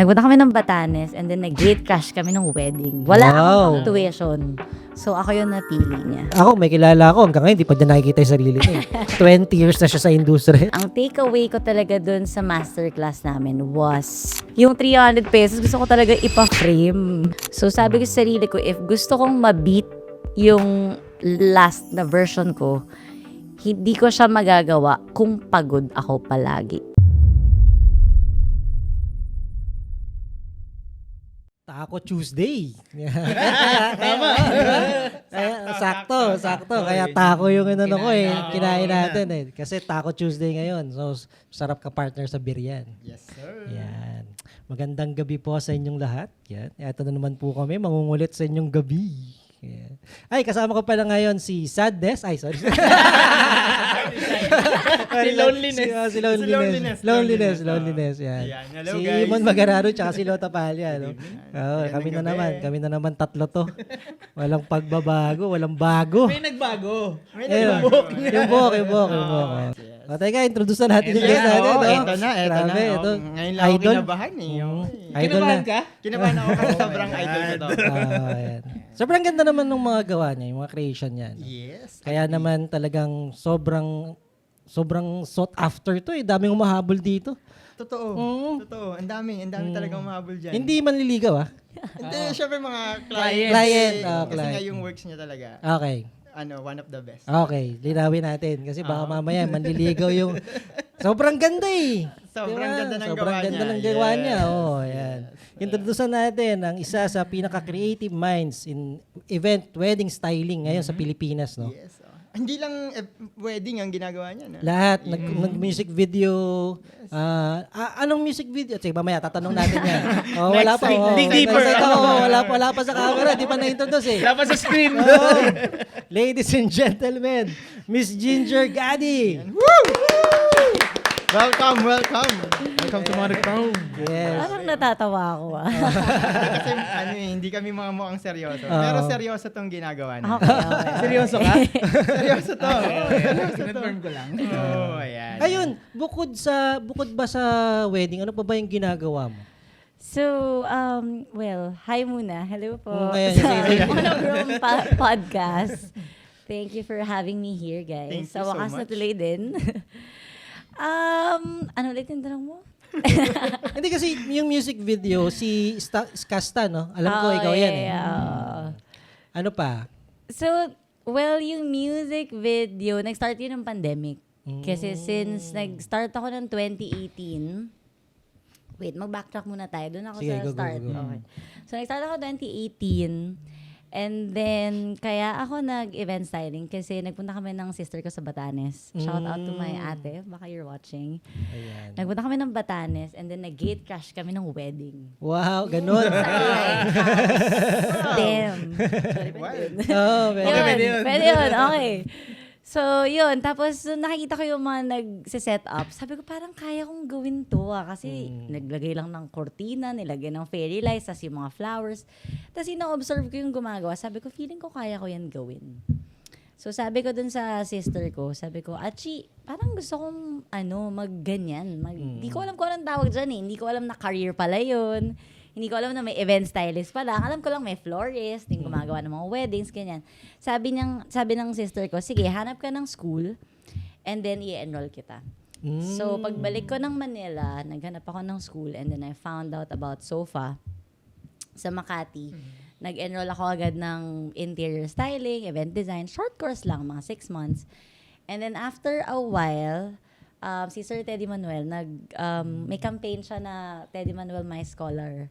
Nagpunta kami ng Batanes and then nag-gate crash kami ng wedding. Wala akong tuition. So, ako yung napili niya. Ako, may kilala ako. Hanggang ngayon, di pa niya nakikita yung sarili niya. 20 years na siya sa industry. Ang takeaway ko talaga dun sa masterclass namin was yung 300 pesos gusto ko talaga ipa-frame. So, sabi ko sa sarili ko, if gusto kong ma-beat yung last na version ko, hindi ko siya magagawa kung pagod ako palagi. Taco Tuesday. Tama. Sakto. Kaya taco yung ano ko eh. Kinain natin eh. Kasi Taco Tuesday ngayon. So, sarap ka partner sa biryan. Yes, sir. Yan. Magandang gabi po sa inyong lahat. Yan. Ito na naman po kami. Mangungulit sa inyong gabi. Yan. Ay, kasama ko pala ngayon si Sadness. Ay, sorry. Si Loneliness. Si Loneliness. Yan. Hello, Si guys. Imon Magararo tsaka si Lota Palya. No? Kami na naman. Tatlo to. Walang pagbabago, walang bago. May nagbago. Ayun. Yung buhok. O, teka, introduce na natin yung guest natin. no? Ito na. Grabe, ito. Ngayon lang ako Idol. kinabahan eh. Idol na. Kinabahan ka? Kinabahan ako kasi sobrang idol ko to. Ayan. Sobrang ganda naman ng mga gawa niya, yung mga creation niya. No? Yes. Kaya naman talagang sobrang sought after to eh. Daming humahabol dito. Totoo. Totoo. Ang dami talagang mahabol dyan. Hindi manliligaw ah. Hindi, syempre mga Client. Client. Kasi Client. nga yung works niya talaga, Okay. one of the best. Okay, linawin natin kasi baka mamaya manliligaw yung sobrang ganda eh. Sobrang ganda ng Sobrang gawa ganda niya. ng gawa Yes. niya. Oh, ayan. Introducean natin ang isa sa pinaka-creative minds in event wedding styling ngayon sa Pilipinas, no? Yes. Hindi lang wedding ang ginagawa niya. No? Lahat, nag-music video. Anong music video? Sige, mamaya, tatanong natin yan. Oh, wala pa. Oh, dig deeper. Wala pa sa camera. Di pa na-introduce eh. Dapat sa screen. Oh, ladies and gentlemen, Miss Ginger Gaddy. Welcome. Welcome to Mother Town. Yes. Parang natatawa ako Kasi hindi kami mga mukhang seryoso. Pero seryoso tong ginagawa natin. Okay. Seryoso ka? Seryoso to. Confirm ko lang. Oh, ayan. Ayun, bukod ba sa wedding, ano pa ba yung ginagawa mo? So, well, hi muna. Hello po. Ayan, Sa Monogram Podcast. Thank you for having me here, guys. Thank you Sa so wakas na much. tuloy din. Ano ulit yung tanong mo? Hindi kasi yung music video, si Skasta, no? Alam ko, Oh, ikaw yan eh. yeah. Ano pa? So, well, yung music video, nag-start yun ng pandemic. Kasi since nag-start ako ng 2018, wait, mag-backtrack muna tayo. Doon ako Sige, sa go. start. Okay. So, nag-start ako 2018. And then, kaya ako nag-event styling kasi nagpunta kami ng sister ko sa Batanes. Shout out to my ate, baka you're watching. Ayan. Nagpunta kami ng Batanes and then nag-gate crash kami ng wedding. Wow, ganun. Damn. Sorry, pwede yun. Oh, pwede yun. Pwede yun, okay. So, yun. Tapos, nakikita ko yung mga nagsiset up. Sabi ko, parang kaya kong gawin to Kasi naglagay lang ng kortina, nilagay ng fairy lights, tas yung mga flowers. Tapos, ino-observe ko yung gumagawa. Sabi ko, feeling ko kaya ko yan gawin. So, sabi ko dun sa sister ko, sabi ko, Achi, parang gusto kong, magganyan. Hindi ko alam kung anong tawag dyan eh. Hindi ko alam na career pala yun. Hindi ko alam na may event stylist pala. Alam ko lang may florist, yung gumagawa ng mga weddings, ganyan. Sabi ng sister ko, sige, hanap ka ng school and then i-enroll kita. So, pagbalik ko ng Manila, naghanap ako ng school and then I found out about SOFA sa Makati. Nag-enroll ako agad ng interior styling, event design, short course lang, mga 6 months. And then after a while, si Sir Teddy Manuel, may campaign siya na Teddy Manuel My Scholar.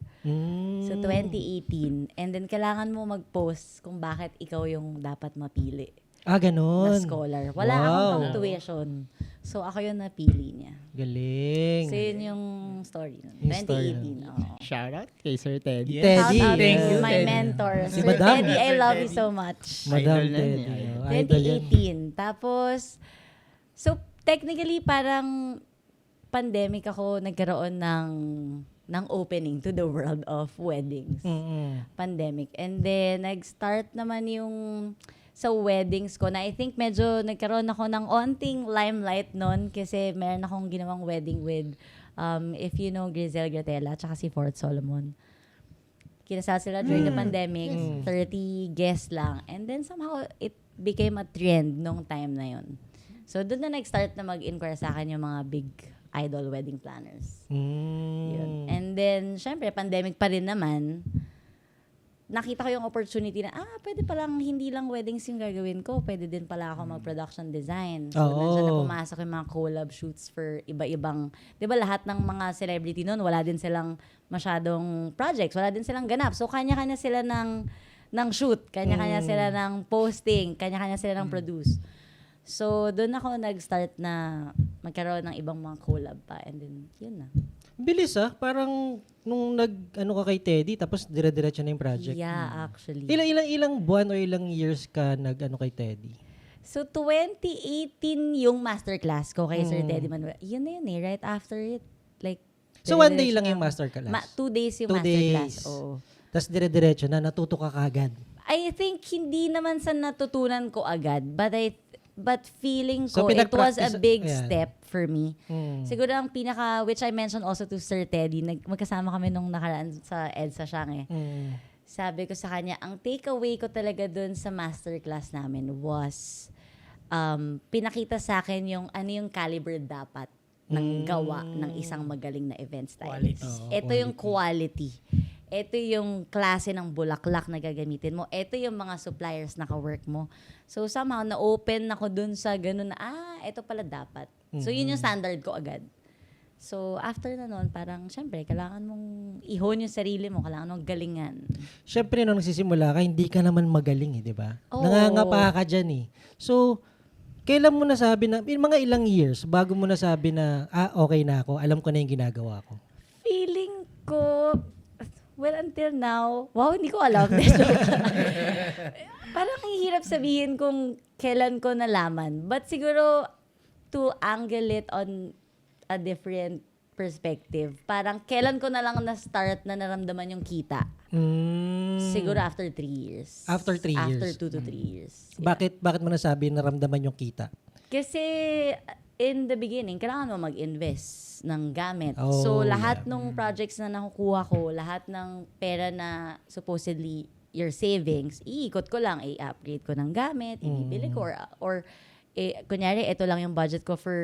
So, 2018. And then, kailangan mo mag-post kung bakit ikaw yung dapat mapili Ganun. na scholar. Wala akong tuition. So, ako yung napili niya. Galing. So, yun yung story. Yung story 2018. Oo. Shout out kay Sir Teddy. Teddy. Shout out Thank to you, my Teddy. mentor. Si Sir Madam. Teddy, I love you so much. Madam Idol na Teddy. yun eh. Oh, idol yan. 2018. Tapos, so, technically, parang pandemic ako nagkaroon ng opening to the world of weddings. Pandemic. And then, nag-start naman yung sa weddings ko na I think medyo nagkaroon ako ng onting limelight noon kasi meron akong ginawang wedding with If you know Grizel Gratela, tsaka si Fort Solomon. Kinasal sila during the pandemic, 30 guests lang. And then somehow, it became a trend nung time na yun. So, doon na nag-start na mag-inquire sa akin yung mga big idol wedding planners. Yun. And then, syempre, pandemic pa rin naman. Nakita ko yung opportunity na, pwede palang hindi lang weddings yung gagawin ko. Pwede din pala ako mag-production design. So, nandiyan na pumasok yung mga collab shoots for iba-ibang, di ba lahat ng mga celebrity noon, wala din silang masyadong projects, wala din silang ganap. So, kanya-kanya sila ng shoot, kanya-kanya sila ng posting, kanya-kanya sila ng produce. So, doon ako nag-start na magkaroon ng ibang mga collab pa. And then, yun na. Bilis parang nung nag-ano ka kay Teddy, tapos dire-diretso na yung project. Yeah, actually. Ilang buwan o ilang years ka nag-ano kay Teddy? So, 2018 yung masterclass ko kay Sir Teddy Manuel. Yun na yun right after it. Like, So, 1 day dire-diretso lang yung na. masterclass? 2 days yung 2 masterclass. days. Oo. Tapos dire-diretso na, natuto ka kagad. I think hindi naman sa natutunan ko agad, but feeling So, ko it was a pinag-practice- big ayan. step for me. Siguro ang pinaka, which I mentioned also to Sir Teddy, magkasama kami nung nakaraan sa EDSA Siang Sabi ko sa kanya, ang takeaway ko talaga dun sa masterclass namin was pinakita sa akin yung ano yung caliber dapat ng gawa ng isang magaling na event stylist. Ito yung quality. Ito yung klase ng bulaklak na gagamitin mo. Ito yung mga suppliers na ka-work mo. So somehow, na-open ako dun sa ganun na, ito pala dapat. So yun yung standard ko agad. So after na nun, parang syempre, kailangan mong i-hone yung sarili mo. Kailangan mong galingan. Syempre, nung nagsisimula ka, hindi ka naman magaling di ba? Oo. Nangangapa ka dyan So, kailan mo nasabi na, mga ilang years, bago mo nasabi na, okay na ako, alam ko na yung ginagawa ko? Feeling ko, well, until now, wow, hindi ko alam. Parang hirap sabihin kung kailan ko nalaman. But siguro, to angle it on a different perspective, parang kailan ko na lang na-start na naramdaman yung kita. Siguro after 3 years. After 3 years. After 2 to 3 years. Yeah. Bakit mo nasabi naramdaman yung kita? Kasi in the beginning, kailangan mo mag-invest ng gamit. Oh, so, lahat ng projects na nakukuha ko, lahat ng pera na supposedly your savings, iikot ko lang, i-upgrade ko ng gamit, ibibili ko, or kunyari, ito lang yung budget ko for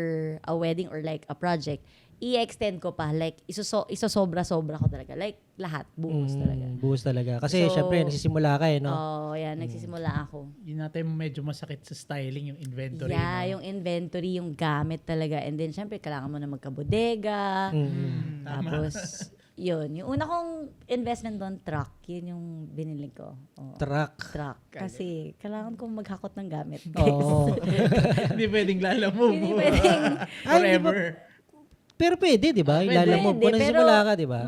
a wedding or like a project, i-extend ko pa. Like, isosobra-sobra ko talaga. Like, lahat. Buhos talaga. Buhos talaga. Kasi So, syempre, nagsisimula ka no? Yan. Nagsisimula ako. Yun natin medyo masakit sa styling, yung inventory. Yeah, no? yung inventory, yung gamit talaga. And then, syempre, kailangan mo na magkabodega. Tapos, yun. Yung una kong investment doon, truck. Yun yung binili ko. Oo. Truck. Kasi, kailangan kong maghakot ng gamit. Oo. Hindi pwedeng lalamove. Hindi pwedeng. Forever. Pero pwede, di ba? Pwede. Ilalamove. Kung nagsisimula ka, di ba?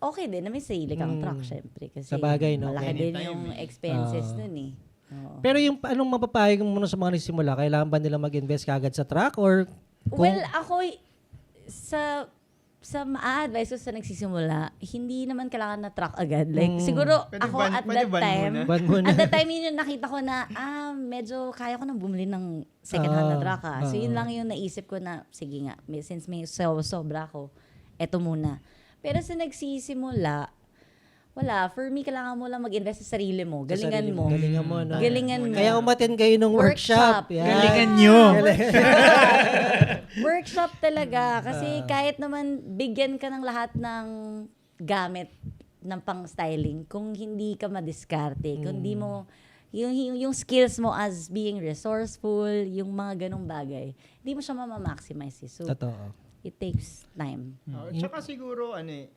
Okay din na may sarili kang truck, syempre. Kasi Sa bagay, no? malaki din Anytime, yung expenses nun eh. Oo. Pero yung anong mapapayag mo sa mga nagsisimula? Kailangan ba nila mag-invest kagad sa truck? Or Well, ako, sa ma-advise ko sa nagsisimula, hindi naman kailangan na truck agad. Like, siguro Pwede ako ban- at pwede that ban time, muna. ban muna? at that time yun yung nakita ko na, medyo kaya ko nang bumili ng second hand na truck So, yun lang yung naisip ko na, sige nga, since may sobra ko, eto muna. Pero sa nagsisimula, wala. For me, kailangan mo lang mag-invest sa sarili mo. Galingan mo. Galingan mo, no? Galingan mo. Kaya umattend kayo ng workshop. Yan. Galingan nyo. Workshop talaga. Kasi kahit naman bigyan ka ng lahat ng gamit ng pang-styling, kung hindi ka madiskarte, kung hindi mo, yung skills mo as being resourceful, yung mga ganong bagay, hindi mo siya mamamaximize. So, Totoo. it takes time. Tsaka siguro, again,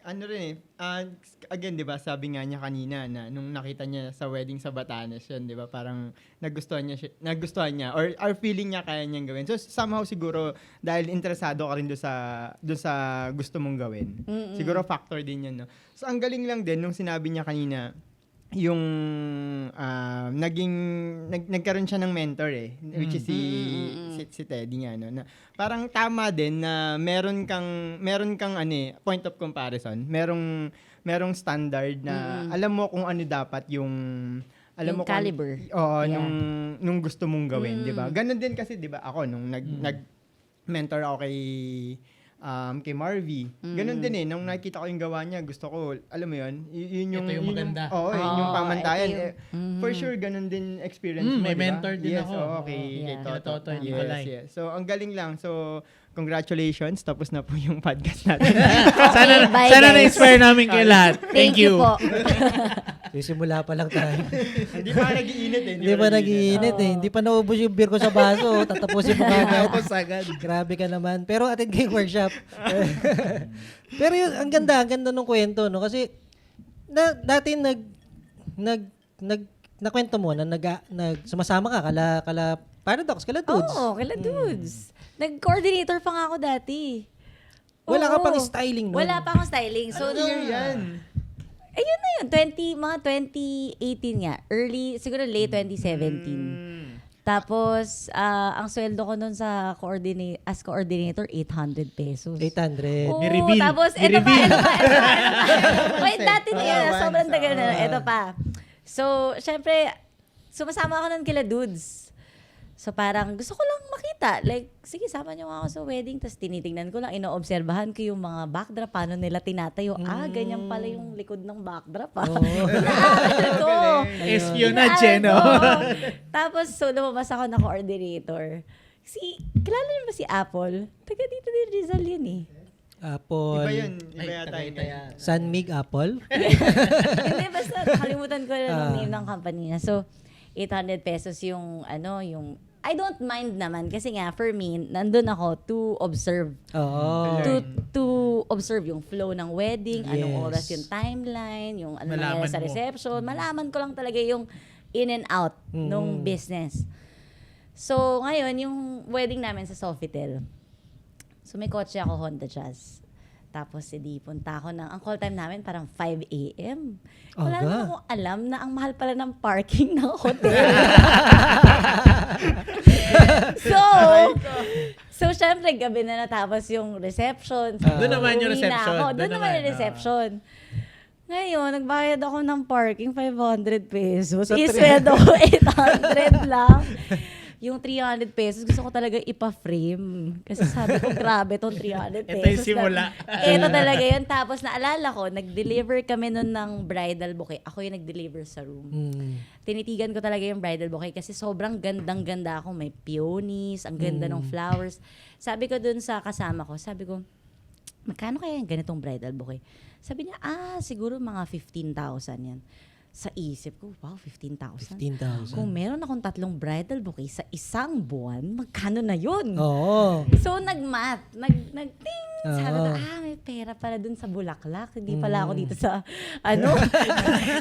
di ba, sabi nga niya kanina na nung nakita niya sa wedding sa Batanes yun, di ba, parang nagustuhan niya, or feeling niya kaya niyang gawin. So, somehow siguro, dahil interesado ka rin doon sa gusto mong gawin, siguro factor din yun, no? So, ang galing lang din nung sinabi niya kanina, yung nagkaroon siya ng mentor which is si Teddy nga no, na parang tama din na meron kang point of comparison, merong standard na alam mo kung ano dapat yung Yung caliber. nung gusto mong gawin, 'di ba? Ganon din kasi 'di ba ako nung nag mentor ako kay kay Marvy. Ganun din nung nakita ko yung gawa niya, gusto ko, alam mo yun, yun yung... Ito yung maganda. Oo, yun yung pamantayan. ito yung- For sure, ganun din experience mo, May diba? mentor din yes, ako. oo, kay Yeah. Kila Toto. Toto and Nicolai. Yes. So, ang galing lang. So, congratulations. Tapos na po yung podcast natin. Sana, bye, sana guys. na-inspire namin kayo lahat. Thank you po. Simula pa lang tayo. Hindi pa nag-iinit eh. Hindi pa nag-iinit eh. Hindi pa naubos yung beer ko sa baso. Tatapusin mo kagad. Tapos agad. Grabe ka naman. Pero attend kayong workshop. Pero yun, ang ganda ng kwento, no? Kasi, dati nakwento mo na sumasama ka kala Paradox, kala Dudes. Oo, kila dudes. Nag-coordinator pa nga ako dati. Wala ka Oo. pang styling nun. Wala pa akong styling. So, Ano year yan? ayun na yun, mga 2018 nga. Early, siguro late 2017. Tapos, ang sweldo ko nun sa as coordinator, 800 pesos. 800. Oo, Ni-reveal. tapos, ito pa. Wait, dati na yun. Allowance, Sobrang tagal na. oo. Ito pa. So, syempre, sumasama ako nun kila dudes. So, parang gusto ko lang makita. Like, sige, sama niyo ako sa wedding. Tapos, tinitingnan ko lang, inoobserbahan ko yung mga backdrop, paano nila tinatayo. Ganyan pala yung likod ng backdrop. Inaaral ko. Espionage, Inaaral no? ko. Tapos, so, lumabas ako na coordinator. Kilala niyo ba si Apple? Taga dito din Rizal yun eh. Apple. Iba yun. Iba Ay, yata yun. Sunmig Apple. Hindi, basta nakalimutan ko na yung name ng company na. So, 800 pesos yung, yung, I don't mind naman. Kasi nga, for me, nandun ako to observe. Oo. To observe yung flow ng wedding, anong Yes. oras yung timeline, yung ano Malaman nangyayari sa mo. reception. Malaman ko lang talaga yung in and out nung business. So, ngayon, yung wedding namin sa Sofitel. So, may kotse ako, Honda Jazz. Tapos, edi, punta ako ang call time namin parang 5 a.m. Wala Aga. naman akong alam na ang mahal pala ng parking ng hotel. So, syempre, gabi na natapos yung reception. Doon naman yung Uwi na reception. ako. Doon Doon naman yung naman, reception. Ngayon, nagbayad ako ng parking 500 pesos. Isweldo ko 800 lang. Yung 300 pesos, gusto ko talaga ipa-frame. Kasi sabi ko, grabe tong 300 pesos. Ito yung simula. Ito talaga yun. Tapos naalala ko, nag-deliver kami nun ng bridal bouquet. Ako yung nag-deliver sa room. Tinitigan ko talaga yung bridal bouquet kasi sobrang gandang-ganda ako. May peonies, ang ganda ng flowers. Sabi ko dun sa kasama ko, sabi ko, magkano kaya yung ganitong bridal bouquet? Sabi niya, siguro mga 15,000 yan. Sa isip ko, wow, 15,000. 15,000. Kung meron akong 3 bridal bouquet sa isang buwan, magkano na yun? Oo. So, nag-math. Nag-ting! Sabi ko, may pera pala dun sa Bulaklak. Hindi pala ako dito sa,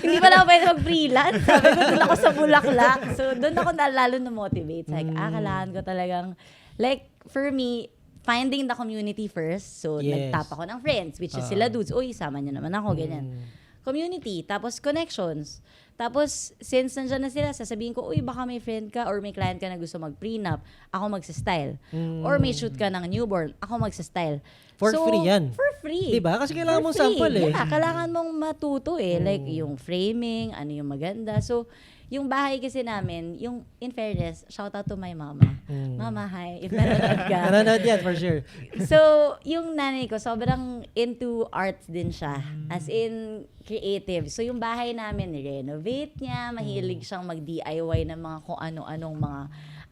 hindi pala ako pwede mag-freelance. Sabi ko, dun ako sa Bulaklak. So, dun ako lalo na-motivate. Like, kailangan ko talagang, like, for me, finding the community first. So, Yes. nagtap ako ng friends, which is sila dudes. Uy, sama niyo naman ako, ganyan. Community, tapos connections. Tapos, since nandyan na sila, sasabihin ko, uy, baka may friend ka or may client ka na gusto mag-prenup, ako magsa-style. Or may shoot ka ng newborn, ako magsa-style. For free yan. For free. Diba? Kasi kailangan For mong free. sample eh. Yeah, kailangan mong matuto eh. Like, yung framing, ano yung maganda. So, yung bahay kasi namin, yung, in fairness, shout out to my mama. Mama, hi. If nanonood ka. Nanonood yan, for sure. So, yung nanay ko, sobrang into arts din siya. As in, creative. So, yung bahay namin, renovate niya. Mahilig siyang mag-DIY ng mga kung ano-anong mga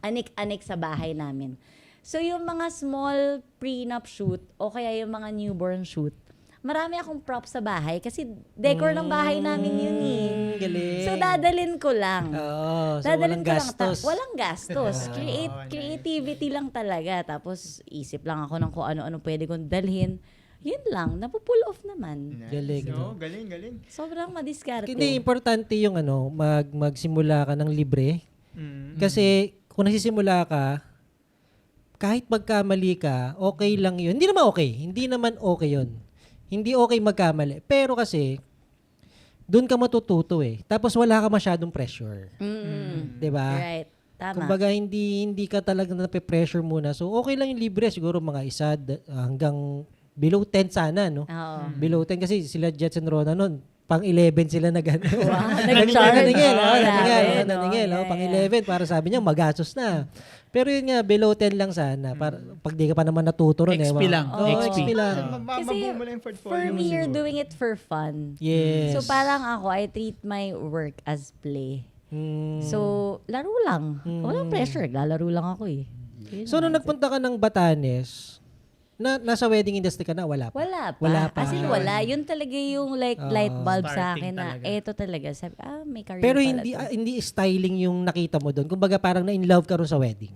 anik-anik sa bahay namin. So, yung mga small prenup shoot o kaya yung mga newborn shoot, marami akong props sa bahay kasi decor ng bahay namin yun eh. Galing. So, dadalin ko lang. Oo. So, Dadalhin walang ko lang. gastos. Walang gastos. Creativity lang talaga. Tapos, isip lang ako ng kung ano-ano pwede kong dalhin. Yun lang. Napupull off naman. Galing, No, no? galing. Sobrang madiskarte. Hindi, importante yung magsimula ka ng libre. Kasi, kung nagsisimula ka, kahit magkamali ka, okay lang yun. Hindi naman okay. Hindi naman okay yun. Hindi okay magkamali. Pero kasi, doon ka matututo eh. Tapos wala ka masyadong pressure. Diba? Right. Tama. Kumbaga, hindi ka talaga nape-pressure muna. So, okay lang yung libre. Siguro mga hanggang below 10 sana, no? Oo. Below 10 kasi sila Jets and Rona nun, pang 11 sila na gano'n. Nag-charge. Naningil, Grabe, no? naningil. Yeah, Pang yeah. 11, para sabi niya, magastos na. Pero yun nga, below 10 lang sana. Para, pag di ka pa naman natuto ron. XP lang. XP lang. Kasi Mabuo mo lang yung portfolio for mo me, you're siguro. doing it for fun. Yes. So parang ako, I treat my work as play. So, laro lang. Walang pressure. Lalaro lang ako eh. Yun So, nung mindset. nagpunta ka ng Batanes, nasa wedding industry ka na, wala pa? Wala pa. Wala pa. As in, wala. Yun talaga yung light bulb sa akin Starting na talaga. eto talaga. Sabi, may career Pero pala hindi to. hindi styling yung nakita mo doon. Kumbaga parang na-in love ka ron sa wedding.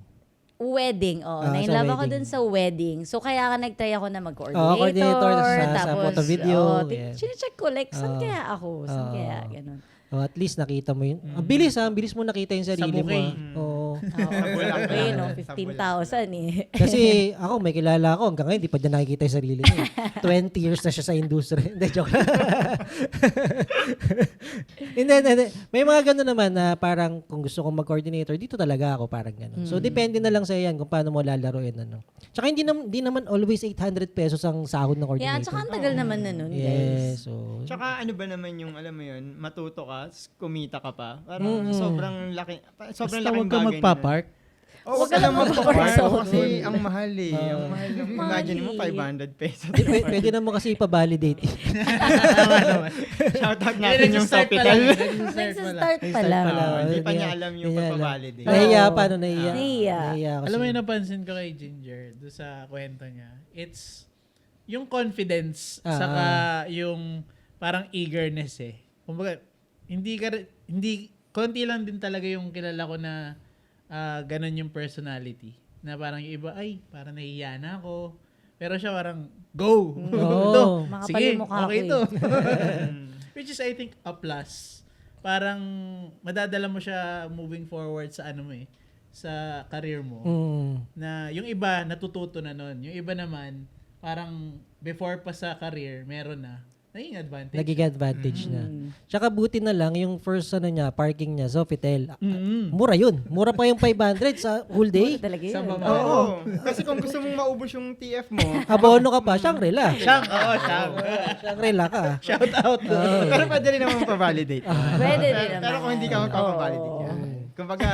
Wedding, na-in sa love ako wedding. dun sa wedding. So, kaya ka nag-try ako na Oo, coordinator, sa photo video, yes. Chinecheck ko, like, saan kaya ako? Saan kaya? Ganun. At least nakita mo yun. Ang bilis ang bilis mo nakita yung sarili mo. bouquet. Oo. Okay, no? 15,000 eh. Kasi ako, may kilala ako, hanggang ngayon, di pa niya nakikita yung sarili niya. 20 years na siya sa industry. Hindi, joke lang. Hindi. May mga gano'n naman na parang kung gusto kong mag-coordinator, dito talaga ako, parang gano'n. So, depende na lang sa yan kung paano mo lalaroin. Ano. Tsaka hindi naman always 800 pesos ang sahod ng Yeah, coordinator. tsaka ang tagal naman na nun, guys. Yes. So, Tsaka ano ba naman yung, alam mo yun, matuto ka, kumita ka pa. Parang sobrang laki, sobrang Basta laking huwag ka bagay magpa-park. Huwag ka lang magpa-park kasi ang mahal eh. Ang mahal. Imagine mo, 500 pesos. pwede naman kasi ipa-validate. Shoutout natin yung Sofitel. Nagsa-start pa lang. Hindi pa niya alam yung pagpa-validate. Nahiya pa, no? Nahiya. Nahiya. ako Alam mo siya. yung napansin ko kay Ginger do sa kwento niya. It's yung confidence saka yung parang eagerness eh. Kumbaga, hindi konti lang din talaga yung kilala ko na ganun yung personality. Na parang yung iba, ay, parang nahihiya na ako. Pero siya parang, go! Ito, Makapal sige, yung mukha okay ko ito. Which is, I think, a plus. Parang, madadala mo siya moving forward sa ano mo eh, sa career mo. Na yung iba, natututo na nun. Yung iba naman, parang, before pa sa career, meron na. Naging advantage. Naging advantage na. Tsaka buti na lang yung first parking niya, Sofitel. Mura yun. Mura pa yung 500 sa whole day. Talaga yun. Sa baba. Oo. Kasi kung gusto mong maubos yung TF mo, Abono ka pa, Shangri-La. Siyang. Shangri-La ka. Shout out. pero pwede rin naman pa-validate. Pwede din naman. Pero kung hindi ka magpapavalidate yan. Kumbaga,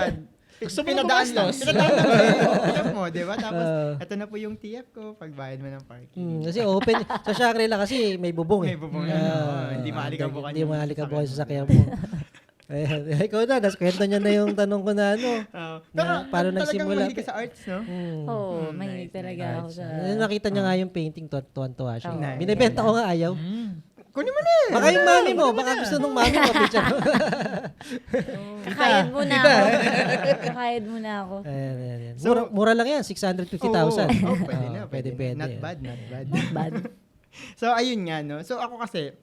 Gusto mo na pinadaan lang. gumastos. Pinadaan lang sa TF mo, di ba? Tapos, eto na po yung TF ko, pagbayad mo ng parking. Kasi open. Sa Shangri-La kasi may bubong eh. May bubong yan. Hindi maalikabok. Hindi maalikabok sa sasakyan mo. Ikaw na, kwento niya na yung tanong ko na ano. Pero paano talagang nagsimula? mahilig ka sa arts, no? Oo, mahilig talaga ako sa... Nakita niya nga yung painting, tuwan-tuwa siya. Nice. Binibenta ko nga ayaw. Kunin mo na. Baka yung mami mo, baka gusto nung mami mo, picture mo. Kakayod muna ako. Kakayod muna ako. Ayan. So, Mura lang yan, 650,000. Oh, pwede na. Pwede. Not bad, not bad. Bad. So, ayun nga, no? So, ako kasi,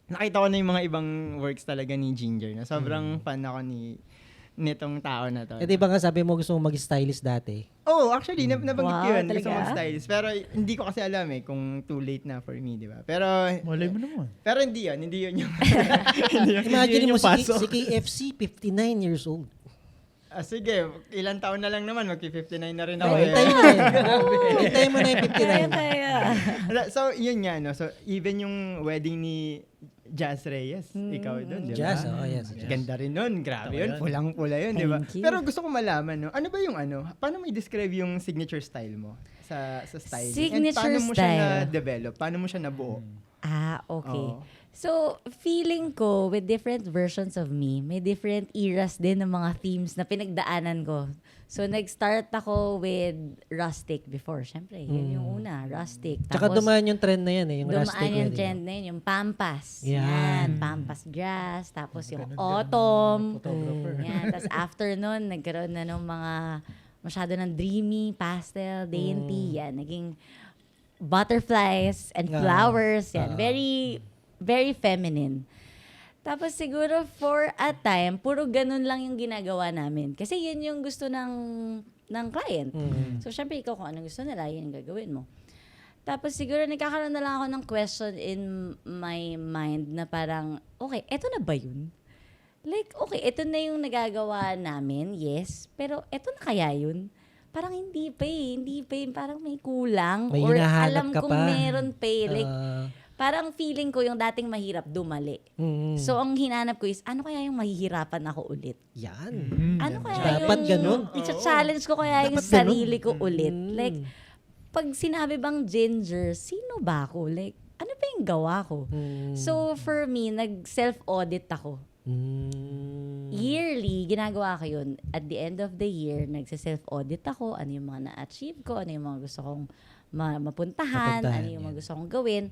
nakita ko na yung mga ibang works talaga ni Ginger. Na sobrang fan ako nitong tao na to. Eh di ba nga sabi mo gusto mong mag-stylist dati? Oh, actually, nabanggit ko Wow, yun. Gusto talaga? ko mag-stylist. Pero hindi ko kasi alam eh kung too late na for me, di ba? Pero Malay mo naman. hindi yun yung... Imagine yun mo yung si, paso. si KFC, 59 years old. Sige, ilang taon na lang naman, magpi-59 na rin ako. Hintay mo na yun. Hintay mo na yung 59. Kaya. So, yun nga, no? So, even yung wedding ni Jazz Reyes, ikaw doon, di ba? Jazz, yes. Ganda rin nun. Grabe yun. yun. Pulang-pula yun, di ba? Thank you. Pero gusto ko malaman, no? Ano ba yung paano mo i-describe yung signature style mo sa styling? Signature And paano mo siya style? na-develop? Paano mo siya nabuo? Okay. Oo. So, feeling ko, with different versions of me, may different eras din ng mga themes na pinagdaanan ko. So, nag-start ako with rustic before. Siyempre, yun yung una, rustic. Tsaka dumaan yung trend na yan eh, yung rustic dumaan yung wedding. trend na yun, yung pampas. Yan. Pampas dress. Tapos yung autumn. Photographer. Yan. Tapos after nun, nagkaroon na ng mga masyado ng dreamy, pastel, dainty. Yan. Naging butterflies and flowers. Yan. Very, very feminine. Tapos siguro for a time, puro ganun lang yung ginagawa namin. Kasi yun yung gusto ng client. So, syempre, ikaw kung anong gusto nila, yun yung gagawin mo. Tapos siguro nagkakaroon na lang ako ng question in my mind na parang, okay, eto na ba yun? Like, okay, eto na yung nagagawa namin, yes. Pero eto na kaya yun? Parang hindi pa eh. Parang may kulang. May Or hinahanap alam ka kong pa. meron pa eh. Like, parang feeling ko yung dating mahirap, dumali. So, ang hinanap ko is, ano kaya yung mahihirapan ako ulit? Yan. Ano kaya Dapat ganun. i-challenge ko kaya yung Dapat sarili ko ganun. ulit? Like, pag sinabi bang ginger, sino ba ako? Like, ano ba yung gawa ko? So, for me, nag-self-audit ako. Yearly, ginagawa ko yun. At the end of the year, nagsa-self-audit ako. Ano yung mga na-achieve ko? Ano yung mga gusto kong mapuntahan? Ano yung mga gusto kong gawin?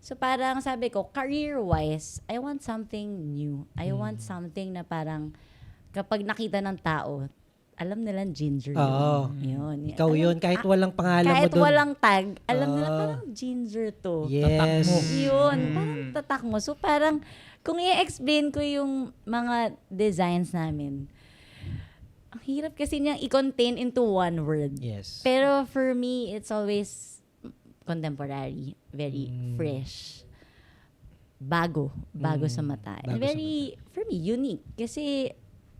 So parang sabi ko, career-wise, I want something new. I want something na parang kapag nakita ng tao, alam nilang ginger yun. Oo. Yun. Ikaw yun. Kahit walang pangalan mo Kahit doon. walang tag, alam nila parang ginger to. Yes. Yun, parang tatak mo. So parang, kung i-explain ko yung mga designs namin, ang hirap kasi niyang i-contain into one word. Yes. Pero for me, it's always contemporary, very fresh. Bago sa mata. And Bago sa very, for me, unique. Kasi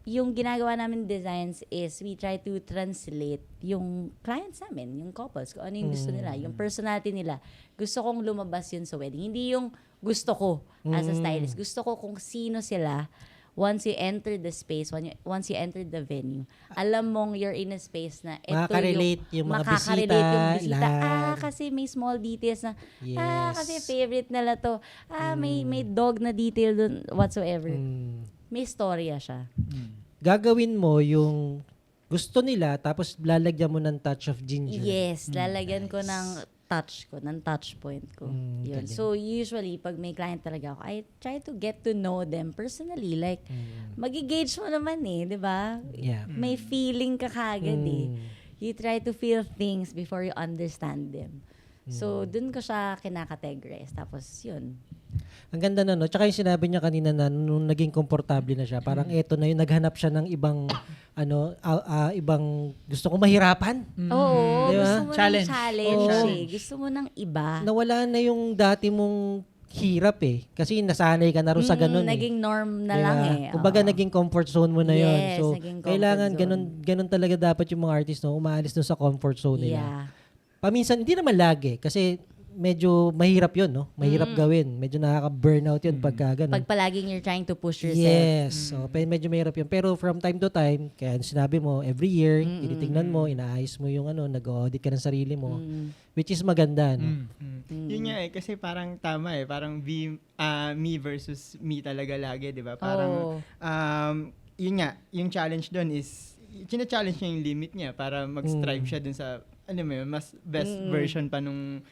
yung ginagawa namin designs is we try to translate yung clients namin, yung couples, kung ano yung gusto nila, yung personality nila. Gusto kong lumabas yun sa wedding. Hindi yung gusto ko as a stylist. Gusto ko kung sino sila once you enter the space, once you enter the venue. Alam mong you're in a space na ito Makaka-relate yung mga makaka-relate yung bisita. bisita, Kasi may small details na, Yes. kasi favorite nila to. May dog na detail dun, whatsoever. May storya siya. Gagawin mo yung gusto nila, tapos lalagyan mo ng touch of ginger. Yes, lalagyan ko ng touch point ko. Yun. galing. So, usually, pag may client talaga ako, I try to get to know them personally. Like, mag-gauge mo naman di ba? Yeah. May feeling ka kagad You try to feel things before you understand them. So, dun ko siya kinakategorize. Tapos, yun. Ang ganda na, no? Tsaka yung sinabi niya kanina na nung naging komportable na siya, parang eto na yun, naghanap siya ng ibang, ibang, gusto ko mahirapan. Oo, Di ba? gusto mo Challenge. ng challenge. Oo. Gusto mo ng iba. Nawala na yung dati mong hirap kasi nasanay ka na rin sa ganun Naging norm na Di ba? lang Kumbaga Oo. naging comfort zone mo na yun. Yes, So, naging comfort kailangan zone. ganun talaga dapat yung mga artist, no? Umaalis dun sa comfort zone nila. Yeah. Paminsan, hindi naman lagi. Kasi medyo mahirap yun, no? Mahirap gawin. Medyo nakaka-burnout yun pagka ganun. Pag palaging you're trying to push yourself. Yes. So, medyo mahirap yun. Pero from time to time, kaya sinabi mo, every year, tinitingnan mo, inaayos mo yung nag-audit ka ng sarili mo. Which is maganda, no? Yun nga kasi parang tama parang me versus me talaga lagi, di ba? Parang, yun nga, yung challenge doon is, china-challenge niya yung limit niya para mag-strive siya dun sa, mas best version pa nung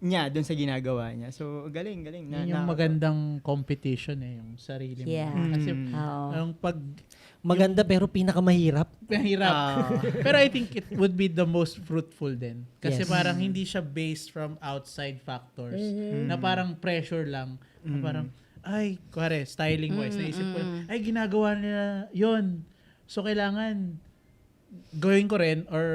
niya dun sa ginagawa niya. So, galing. Yun yung magandang competition yung sarili mo. Yeah. Kasi Oo. yung pag Maganda pero pinakamahirap. mahirap. Pero I think it would be the most fruitful din. Kasi Yes. parang hindi siya based from outside factors. Na parang pressure lang. Na parang, ay, kuwari, styling wise, naisip ko, ay, ginagawa nila yon. So, kailangan gawin ko rin or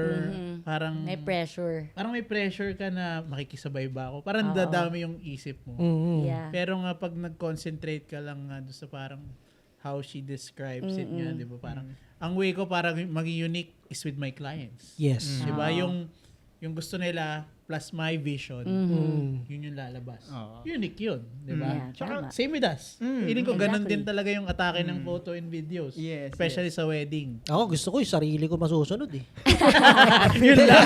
parang May pressure. parang may pressure ka na makikisabay ba ako. Parang dadami yung isip mo. Yeah. Pero nga pag nag-concentrate ka lang nga doon sa parang how she describes it nga, 'di ba? Parang ang way ko parang maging unique is with my clients. Yes. 'Di ba? Yung gusto nila plus my vision, yun yung lalabas. Unique yun, 'di ba? Yeah, tama. Same with us. Feeling ko ganun Exactly. din talaga yung atake ng photo and videos. Yes, Especially sa wedding. Ako gusto ko yung sarili ko masusunod Yun lang.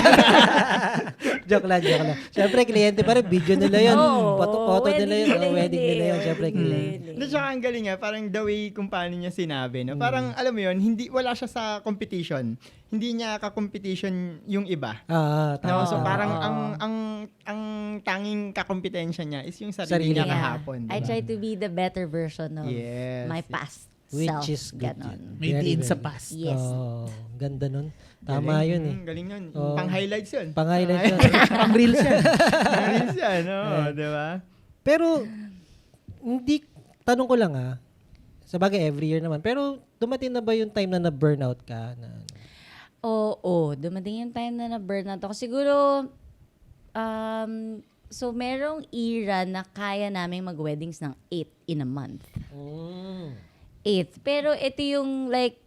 joke lang. Siyempre, kliyente pa rin. Video nila yun. Oo, Photo nila yun. wedding Wedding nila yun. Siyempre, Wedding kliyente. nila yun. Doon siya ang galing parang the way kung paano niya sinabi. No? Parang, alam mo yun, wala siya sa competition. Hindi niya ka-competition yung iba. Tama. No? So parang ang tanging kakompetensya niya is yung sarili niya Sarili. kahapon. I try to be the better version of Yes. my past Which self. is good Ganon. yun. May Very, diin sa very. past. Yes. Ganda nun. Tama yun Galing yun. Oo. Pang-highlights yun. Pang-highlight yun. Pang-reels yan. Pang-highlights yan, no? Di ba? Pero, tanong ko lang sa bagay every year naman, pero dumating na ba yung time na na-burnout ka? Oo, dumating yung time na na-burnout ako. Siguro, so merong era na kaya namin mag-weddings ng 8 in a month. 8. Pero ito yung like,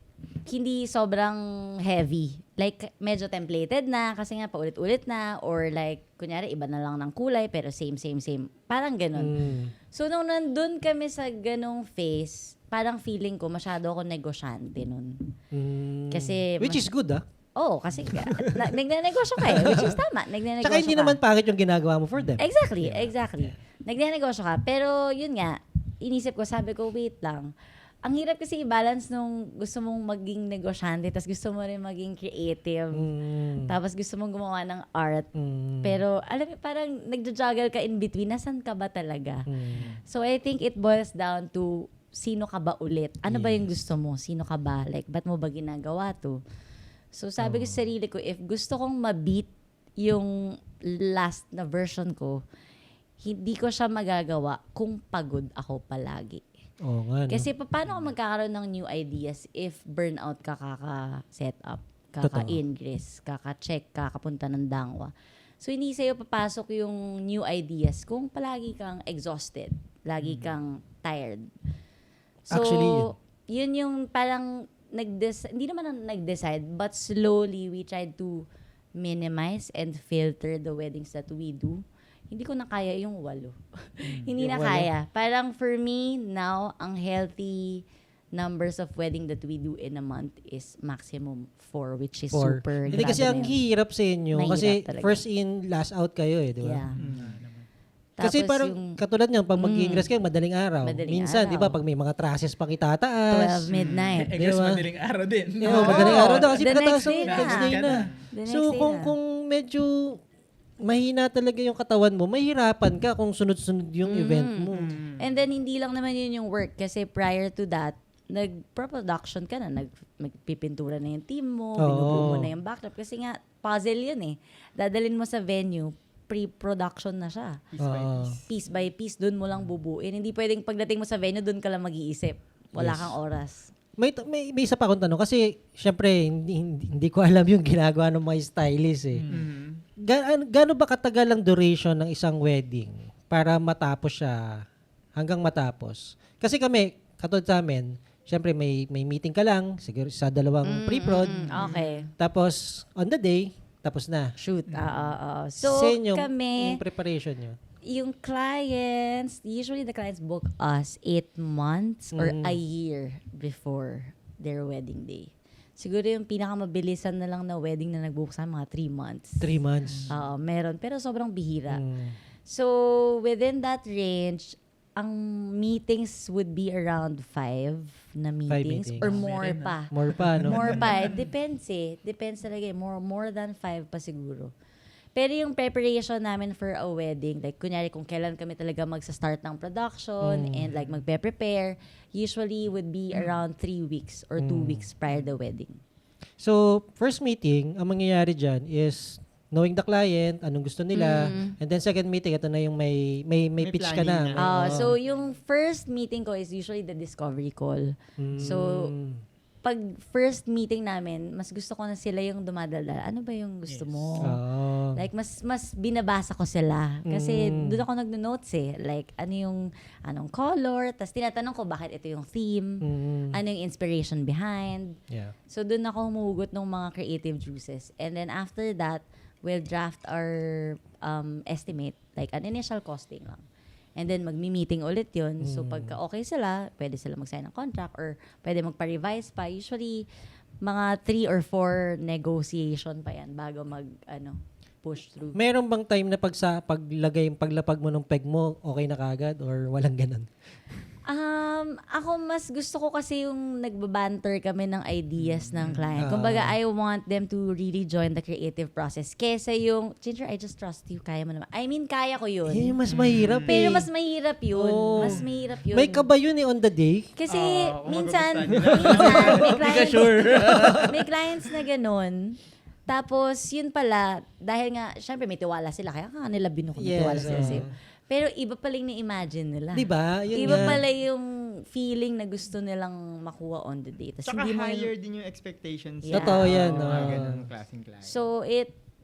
hindi sobrang heavy. Like, medyo templated na kasi nga paulit-ulit na or like, kunyari, iba na lang ng kulay pero same. Parang ganun. So, nung nandun kami sa ganong phase, parang feeling ko masyado ako negosyante nun. Kasi, Which is good, ah. Oo, kasi nagnenegosyo ka eh, which is tama. Nagnenegosyo Tsaka hindi ka. naman pangit yung ginagawa mo for them. Exactly. Nagnenegosyo ka. Pero yun nga, inisip ko, sabi ko, wait lang. Ang hirap kasi i-balance nung gusto mong maging negosyante, tapos gusto mo rin maging creative, tapos gusto mong gumawa ng art. Pero alam mo, parang nagja-juggle ka in between. Nasaan ka ba talaga? So I think it boils down to sino ka ba ulit? Ano ba yung gusto mo? Sino ka ba? Like, ba't mo ba ginagawa to? So sabi ko sa sarili ko, if gusto kong ma-beat yung last na version ko, hindi ko siya magagawa kung pagod ako palagi. Oo nga, no? Kasi paano ka magkakaroon ng new ideas if burnout ka kaka-set up, kaka-ingress, kaka-check, kakapunta ng dangwa. So hindi sa'yo papasok yung new ideas kung palagi kang exhausted, lagi kang tired. So, Actually, yun yung parang hindi naman nag-decide, but slowly we tried to minimize and filter the weddings that we do. Hindi ko na kaya yung 8. Hindi Yung na 8? kaya. Parang for me, now, ang healthy numbers of wedding that we do in a month is maximum 4, which is 4. super Hindi kasi grabe ang na yun. hirap sa inyo. Mahirap Kasi talaga. first in, last out kayo eh, di ba? Yeah. Kasi Tapos parang yung katulad niyan, pag mag-ingress kayo, madaling araw. Madaling Minsan, araw. di ba, pag may mga trusses pang itataas. 12 midnight. I guess Diba? madaling araw din. Madaling araw daw. Kasi The pagkatapos next day ng na. next day na. The next So, day na. kung medyo mahina talaga yung katawan mo, mahirapan ka kung sunod-sunod yung event mo. And then, hindi lang naman yun yung work. Kasi prior to that, nag-production ka na. Magpipintura na yung team mo, Oo. binubuo mo na yung backdrop. Kasi nga, puzzle yun eh. Dadalin mo sa venue, pre-production na siya. Piece by piece, dun mo lang bubuin. Hindi pwedeng pagdating mo sa venue, dun ka lang mag-iisip. Wala Yes. kang oras. May isa pa akong tanong kasi syempre hindi ko alam yung ginagawa ng mga stylist eh. Gaano ba katagal ang duration ng isang wedding para matapos siya hanggang matapos? Kasi kami, katulad sa amin, syempre may meeting ka lang, siguro sa 2 pre-prod, Okay. tapos on the day, tapos na. Shoot. So, Sa inyo, kami, yung preparation nyo. yung clients, usually the clients book us 8 months or a year before their wedding day. Siguro yung pinakamabilisan na lang na wedding na nag-book sa mga 3 months. 3 months. Meron, pero sobrang bihira. Mm. So, within that range, ang meetings would be around 5 na meetings meetings. or more pa. More pa, no? More pa. Depends eh. Depends talaga eh. More than 5 pa siguro. Pero yung preparation namin for a wedding, like kunyari kung kailan kami talaga magsa-start ng production and like magpe-prepare, usually would be around 3 weeks or 2 weeks prior the wedding. So, first meeting, ang mangyayari dyan is knowing the client, anong gusto nila, and then second meeting, ito na yung may pitch ka planning na. na. So yung first meeting ko is usually the discovery call. So, pag first meeting namin, mas gusto ko na sila yung dumadaldal. Ano ba yung gusto mo? Like, mas binabasa ko sila. Kasi doon ako nagno-notes eh. Like, anong color. Tapos tinatanong ko bakit ito yung theme. Ano yung inspiration behind. Yeah. So, doon ako humugot ng mga creative juices. And then after that, we'll draft our estimate. Like, an initial costing lang. And then, magmi-meeting ulit yun. So, pagka okay sila, pwede sila mag-sign ng contract or pwede magpa-revise pa. Usually, mga 3 or 4 negotiation pa yan bago push through. Meron bang time na paglapag mo ng peg mo, okay na kagad or walang ganun? Ako mas gusto ko kasi yung nagbabanter kami ng ideas ng client. Kumbaga, I want them to really join the creative process. Kesa yung, Ginger, I just trust you. Kaya mo naman. I mean, kaya ko yun. Yun yung mas mahirap eh. Pero mas mahirap yun. Oo. Mas mahirap yun. May kaba yun eh on the day. Kasi kung minsan magugustuhan may Hindi ka clients, sure. may clients na ganun. Tapos, yun pala, dahil nga, syempre may tiwala sila. Kaya ka nila binuko, may tiwala sila sa'yo. Pero iba pala yung na-imagine nila. Diba? Yun Iba nga. pala yung feeling na gusto nilang makuha on the day. Tas Tsaka hindi mo higher din yung expectations. Yeah. Totoo yan. Mga ganun klaseng client. So,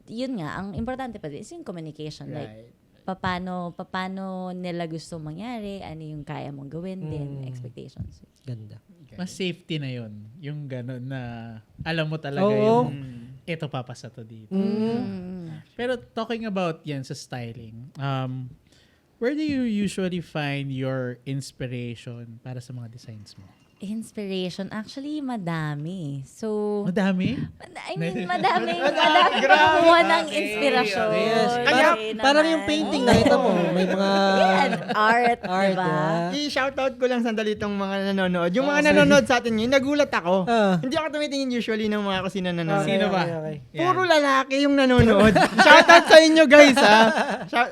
yun nga, ang importante pa din is yung communication. Like, Right. paano nila gusto mangyari, ano yung kaya mong gawin din, expectations. Ganda. Mas safety na yun. Yung gano'n na alam mo talaga Oo. yung ito papasa to dito. Mm. Pero talking about yan sa styling, where do you usually find your inspiration para sa mga designs mo? Inspiration, actually madami. So, Madami? madaming kumuha ng inspirasyon. Yes. Okay Parang naman. yung painting, nakita mo, may mga Yan, art, art, diba? I-shoutout ko lang sandali itong mga nanonood. Yung mga nanonood sa atin ngayon, nagulat ako. Hindi ako tumitingin usually ng mga kusina nanonood. Sino ba? Okay. Puro lalaki yung nanonood. Shoutout sa inyo guys ha.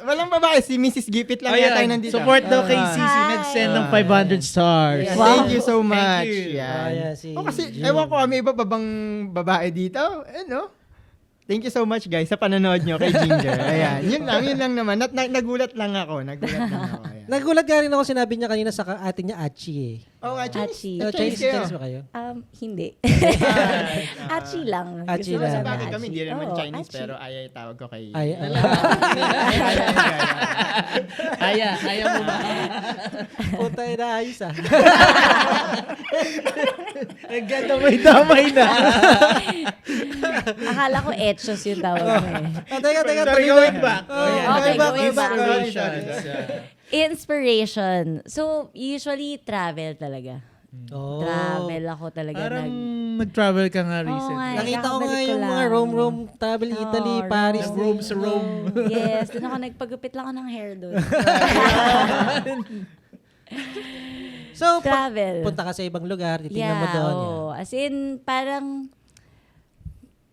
Walang babae, si Mrs. Gipit lang yata yung nandito. Support daw kay Cici. Hi. Nag-send ng 500 stars. Yeah, Wow. Thank you so much. Thank you. Yan. Si Kasi, Jim. ewan ko, may iba pa bang babae dito? Ano? Thank you so much guys sa panonood nyo kay Ginger. Ayan, yun lang naman. Nagulat lang ako. Ayan. Nagulat nga rin ako, sinabi niya kanina sa atin niya, Achi eh. Oo nga, Achi. Chinese ba kayo? Hindi. Achi lang. Achi Gusto ko lang. sabihin Bakit kami, Achi. hindi naman Oo, Chinese, Achi. pero ay tawag ko kay... Ay, Kaya mo ba? puta na ayos ah. Ang ganda may damay na. Akala ko etchos yung tawag mo eh. Teka, Sorry, going back. Okay, going back. Inspirations. Inspiration. So, usually travel talaga. Oh. Travel ako talaga. Parang nag-travel ka nga recently. nga eh. Nakita ko nga Kakabalik ko yung mga lang. Rome, travel Italy, Oo, Paris. Rome sa Rome. Yes, doon ako nagpagupit lang ako ng hair doon. So, Travel. punta ka sa ibang lugar, titingnan mo doon. oo. As in, parang,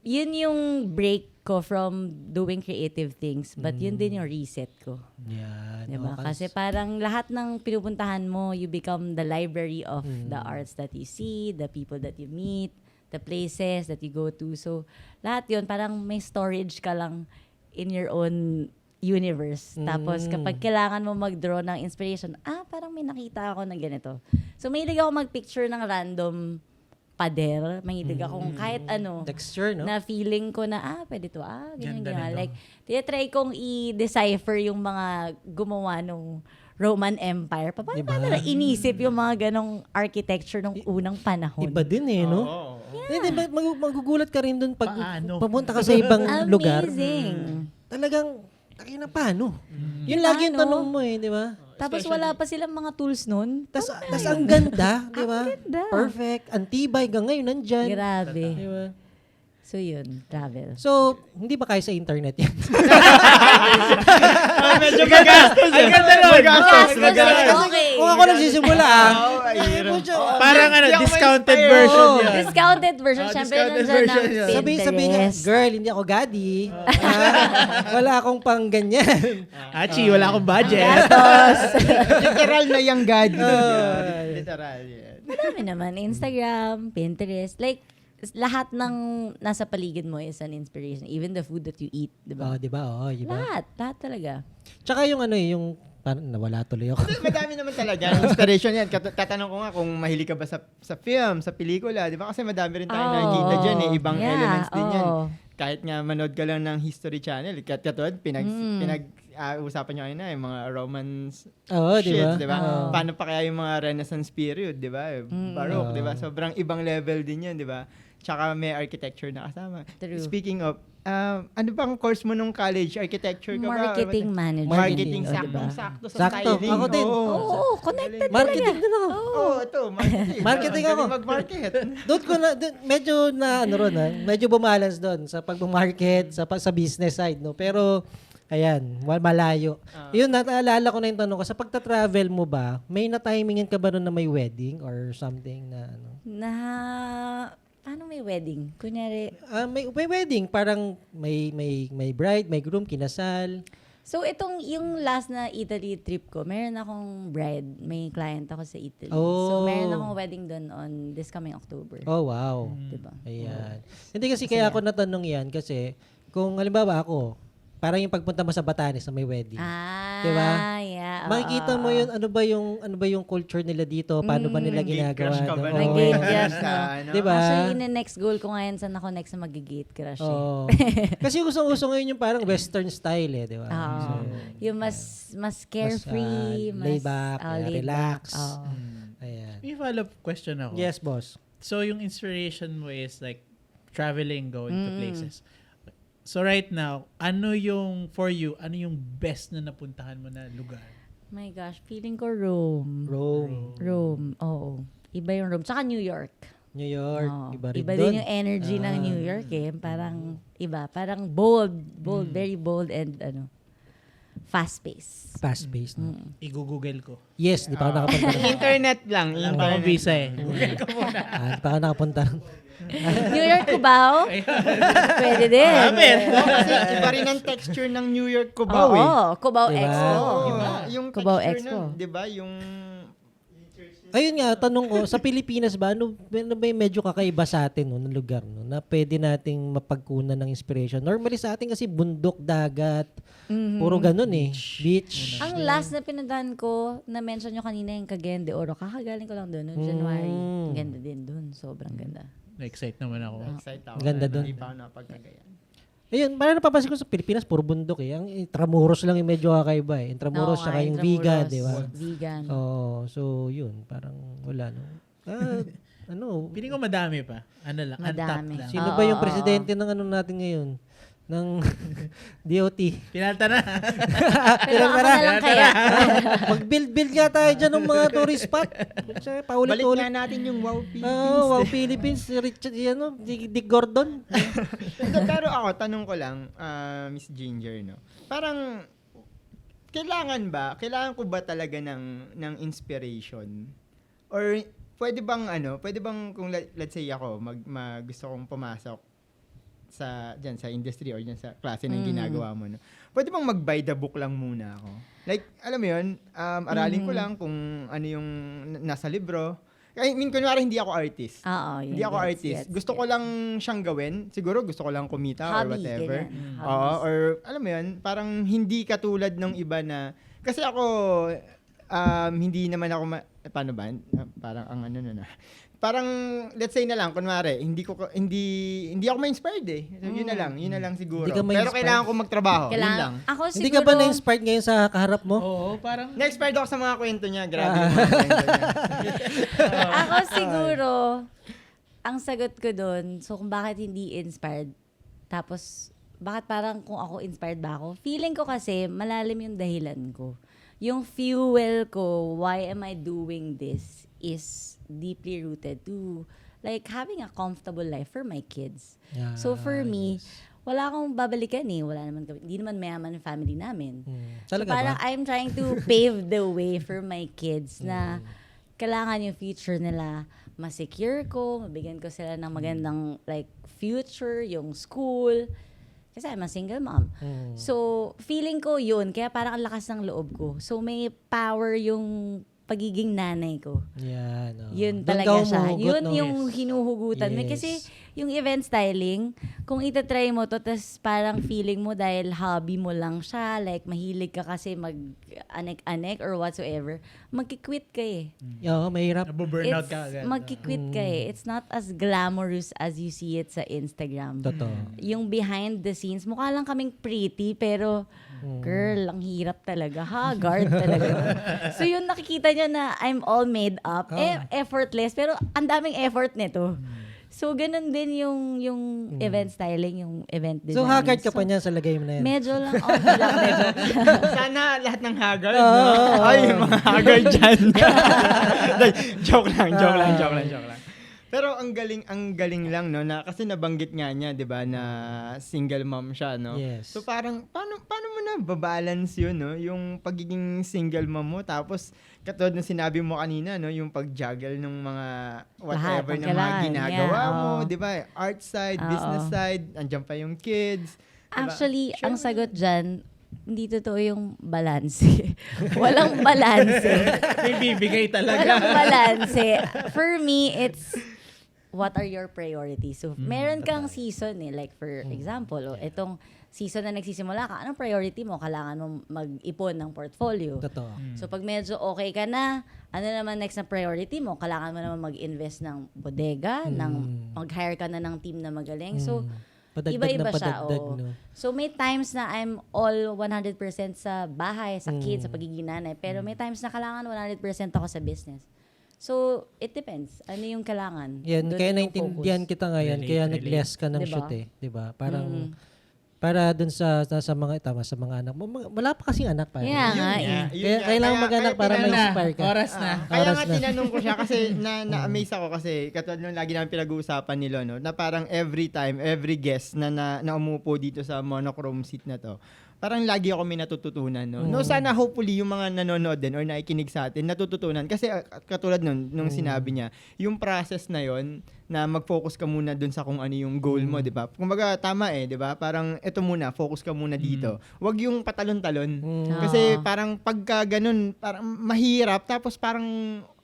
yun yung break ko from doing creative things. But yun din yung reset ko. Yan. Diba? Oh, Kasi parang lahat ng pinupuntahan mo, you become the library of the arts that you see, the people that you meet, the places that you go to. So, lahat yun, parang may storage ka lang in your own universe. Tapos, kapag kailangan mo mag-draw ng inspiration, parang may nakita ako ng ganito. So, mahilig ako mag-picture ng random pader. Mahilig akong kahit ano. texture, no? Na feeling ko na, pwede to, ganyan, Ganda ganyan. nito. Like, tinatry kong i-decipher yung mga gumawa nung Roman Empire. Paano Diba? nila inisip yung mga ganong architecture nung unang panahon? Iba din eh, no? Oo. Hindi, magugulat ka rin dun pag Paano? papunta ka sa ibang lugar. Amazing. Talagang, na paano? Yun lagi yung Paano? tanong mo eh, di ba? Tapos wala pa silang mga tools nun. Tas ang ganda, di ba? ganda. Perfect. Antibay hanggang ngayon nandyan. Grabe. Di ba? So yun, travel. So, hindi ba kaya sa internet yan? Medyo magastos. Ang ganda nun. Okay. Kung ako nagsisimula, Parang Hindi ako discounted ma-inspire. version Oo. yan. Discounted version. Siyempre, discounted nandiyan version ng yun. sabi niya, Pinterest. girl, hindi ako gadi. Wala akong pang ganyan. Achi, wala akong budget. Literal na yung God. Literal, yeah. Madami naman. Instagram, Pinterest. Like, lahat ng nasa paligid mo is an inspiration. Even the food that you eat, di ba? Oh, di ba? Oh, di ba? Lahat talaga. Tsaka yung ano eh, yung parang nawala tuloy ako. Madami naman talaga. Inspiration yan. Tatanong ko nga kung mahilig ka ba sa film, sa pelikula. Di ba? Kasi madami rin tayo nakikita dyan eh. Ibang elements din yan. Kahit nga manood ka lang ng History Channel. Katulad, usapan nyo kayo na yung mga Romance Oo, di ba? di ba? Oo. Paano pa kaya yung mga Renaissance period, di ba? Baroque, di ba? Sobrang ibang level din yan, di ba? Tsaka may architecture na kasama. True. Speaking of, ano bang course mo nung college? Architecture ka ba? Marketing management. Marketing, Oh, diba? sakto sa Sakto. styling. Ako din. Oo, connected Marketing din ako. Oo, ito, marketing. Marketing ako. Galing mag-market. Doon ko na, medyo na, ano ron medyo bumalance doon sa pag-market, sa business side, no? Pero, ayan, malayo. Yun, naalala ko na yung tanong ko, sa pagta-travel mo ba, may na-timingin ka ba nun na may wedding or something na, ano? Paano may wedding? Kunyari, May wedding, parang may bride, may groom, kinasal. so itong yung last na Italy trip ko, meron akong bride, may client ako sa Italy. Oh. So meron akong wedding doon on this coming October. Oh, wow. Diba? Ayan. Hindi kasi kaya ako natanong yan kasi kung halimbawa ako, parang yung pagpunta mo sa Batanes na may wedding. Ah, Diba? yeah. makikita mo yun, ano ba yung culture nila dito, paano ba nila Gate ginagawa. crush ka ba? Oo. Nag-gate crush, Sa, no? ano? Diba? Actually, next goal ko ngayon, saan ako next na mag-gate crush eh. Oo. Kasi usong-uso ngayon yung parang western style eh, di ba? Oo. Yung mas carefree, mas laid back, laid relax. back. Oo. Ayan. May follow-up question ako. Yes, boss. So, yung inspiration mo is like traveling, going to places. So, right now, ano yung best na napuntahan mo na lugar? My gosh, feeling ko Rome. Rome, Oo. Iba yung Rome. Tsaka New York. New York, Oo. iba rin Iba doon. din yung energy ng New York eh. Parang iba. Parang bold, very bold and fast-paced. Fast-paced. No? I-google ko. Yes, di pa ako nakapunta ron. Internet lang. Wala pa akong visa eh. Google ko muna. Di pa ako nakapunta ron. New York, Cubao? Pwede din. Kasi iba rin ang texture ng New York Cubao eh. Oo, Cubao Diba? Expo. Yung Cubao texture Expo. ng, di ba, yung... Ayun nga, tanong ko, sa Pilipinas ba, ano ba yung medyo kakaiba sa atin, no, na lugar, no, na pwede nating mapagkunan ng inspiration? Normally sa atin kasi bundok, dagat, puro ganun eh. Beach. Ang last na pinuntahan ko, na-mention nyo kanina yung Cagayan de Oro, kakagaling ko lang doon, noong January. Ang ganda din doon, sobrang ganda. Na-excite naman ako. Excited ako. Ganda dun. Hindi pa ako napagkagayan. Ayun, parang napapansin ko sa Pilipinas, puro bundok eh. Ang Intramuros lang yung medyo kakaiba eh. Intramuros, Oo saka nga, yung Intramuros, Viga, di ba? Vegan. Oo, so yun, parang wala, no? Piling ko madami pa. Ano lang, Madami. untapped lang. Sino ba yung presidente ng ano natin ngayon? Ng DOT. Pinalta na. Pero ako na lang kaya. Mag-build nga tayo dyan ng mga tourist spot. Balik Paulit-ulit. nga natin yung Wow Philippines. Wow, Philippines. Si Richard, Dick Gordon. Pero ako, tanong ko lang, Miss Ginger, no? Parang, kailangan ko ba talaga ng inspiration? Or, pwede bang kung let's say ako, gusto kong pumasok sa industry or dyan sa klase ng ginagawa mo, no? Pwede bang mag-by the book lang muna ako? Like, alam mo yun, aralin ko lang kung ano yung nasa libro. I mean, kunwari hindi ako artist. Oo, Hindi ako artist. Gusto ko lang siyang gawin. Siguro gusto ko lang kumita or Hobby, whatever. ganyan. Oo, or alam mo yun, parang hindi katulad ng iba na, kasi ako, hindi naman ako, paano ba? Parang ang ano na. Parang, let's say na lang, kunwari, hindi ako ma-inspired eh. So, yun na lang siguro. Hindi ka Pero ma-inspired? kailangan ko magtrabaho. Yun lang. Ako siguro, Hindi ka ba na-inspired ngayon sa kaharap mo? Oo, parang Na-expired ako sa mga kwento niya. Grabe yung mga kwento niya. ako siguro, ang sagot ko doon, so kung bakit hindi inspired, tapos, bakit parang kung ako inspired ba ako? Feeling ko kasi, malalim yung dahilan ko. Yung fuel ko, why am I doing this, is deeply rooted to like having a comfortable life for my kids. Yeah, So for me, wala akong babalikan eh. Wala naman kami. Hindi naman mayaman yung family namin. So Talaga parang ba? I'm trying to pave the way for my kids na kailangan yung future nila ma-secure ko, mabigyan ko sila ng magandang like future, yung school. Kasi I'm a single mom. So feeling ko yun, kaya parang ang lakas ng loob ko. So may power yung pagiging nanay ko. Yan. Yun Doon talaga ka siya. humuhugot, Yun no? yung hinuhugutan mo. Yes. Kasi yung event styling, kung itatry mo to, tas parang feeling mo dahil hobby mo lang siya, like mahilig ka kasi mag-anek-anek or whatsoever, magkikwit ka eh. Oo, mahirap. nabuburnout ka agad. Magkikwit ka eh. It's not as glamorous as you see it sa Instagram. Totoo. Yung behind the scenes, mukha lang kaming pretty, pero girl, ang hirap talaga. Haggard talaga. So yun, nakikita niya na I'm all made up. Effortless, pero ang daming effort nito. So ganun din yung event styling, yung event design. So, haggard ka pa niyan sa lagay mo na yan. Medyo lang, okay lang. Medyo. Sana lahat ng haggard, no? Ay, yung mga haggard dyan. joke lang. Pero ang galing lang, no? Na, kasi nabanggit nga niya, di ba, na single mom siya, no? Yes. So parang, paano mo na babalance yun, no? Yung pagiging single mom mo, tapos, katulad ng sinabi mo kanina, no? Yung pag-juggle ng mga whatever Lahat, na mga kailangan. ginagawa Yeah, mo, oo. di ba? Art side, Oo. business side, andyan pa yung kids. Diba? Actually, Sure. ang sagot dyan, hindi totoo yung balance. Walang balance. May bibigay talaga. Walang balance. For me, it's what are your priorities? So, meron kang season eh. Like, for example, itong season na nagsisimula ka, anong priority mo? Kailangan mo mag-ipon ng portfolio. Totoo. So pag medyo okay ka na, ano naman next na priority mo? Kailangan mo naman mag-invest ng bodega, mag-hire ka na ng team na magaling. So Padagdag iba-iba na siya. padagdag, Oo. no? So may times na I'm all 100% sa bahay, sa kids, sa pagiging nanay. Pero may times na kailangan 100% ako sa business. So it depends. Ano yung kailangan? Yan, Doon kaya yung naintindihan focus. kita ngayon, Relate, kaya relate. nag-less ka ng Diba? shoot eh. Diba? Parang, para dun sa mga anak mo. Wala pa kasing anak pa. Yeah, nga eh. Kaya kailangan mag-anak para tinanong- ma-inspire ka. Oras na. Kaya Oras nga na. tinanong ko siya kasi na-amaze ako kasi katulad nung lagi namin pinag-uusapan ni Lolo na parang every time, every guest na umupo dito sa monochrome seat na to, parang lagi ako may natututunan. No, sana hopefully yung mga nanonood din or nakikinig sa atin, natututunan. Kasi katulad nung sinabi niya, yung process na yon na mag-focus ka muna dun sa kung ano yung goal mo, di ba? Kumbaga, tama di ba? Parang eto muna, focus ka muna dito. Huwag yung patalon-talon. Kasi parang pagka ganun, parang mahirap, tapos parang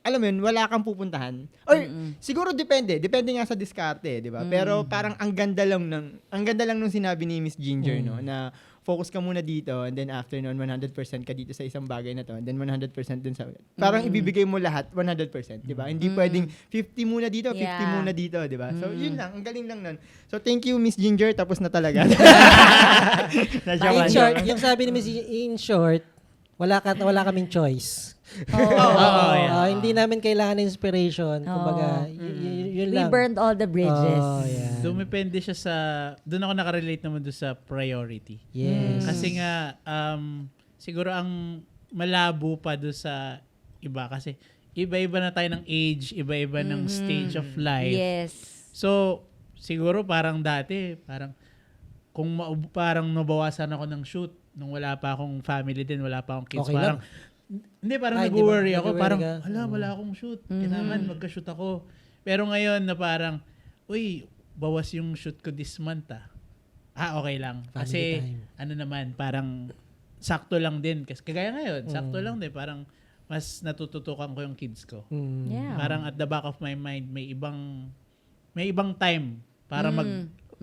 alam mo yun, wala kang pupuntahan. Or siguro depende nga sa diskarte, di ba? Pero parang ang ganda lang nung sinabi ni Miss Ginger, no, na focus ka muna dito and then after nun 100% ka dito sa isang bagay na to and then 100% dun sa parang ibibigay mo lahat 100%, di ba? Hindi pwedeng 50 muna dito, 50 Yeah. muna dito, di ba? So yun lang, ang galing lang nun. So thank you Miss Ginger, tapos na talaga. In short, yung sabi ni Miss, in short, wala kaming choice. Hindi namin kailangan ng inspiration. Kumbaga, yun We lang. burned all the bridges. Yeah. Dumepende siya sa, doon ako nakarelate naman doon sa priority. Yes. Kasi nga, siguro ang malabo pa doon sa iba kasi iba-iba na tayo ng age, iba-iba ng stage of life. Yes. So, siguro parang dati, parang parang nabawasan ako ng shoot nung wala pa akong family din, wala pa akong kids. Okay parang, hindi, parang Ay, nag-worry di ba? ako. Nag-worry Parang, ka? wala akong shoot. Kailangan magka-shoot ako. Pero ngayon na parang, uy, bawas yung shoot ko this month okay lang. Family Kasi, time. ano naman, parang sakto lang din. Kasi kagaya ngayon, sakto lang din. Parang, mas natututukan ko yung kids ko. Yeah. Parang at the back of my mind, may ibang time para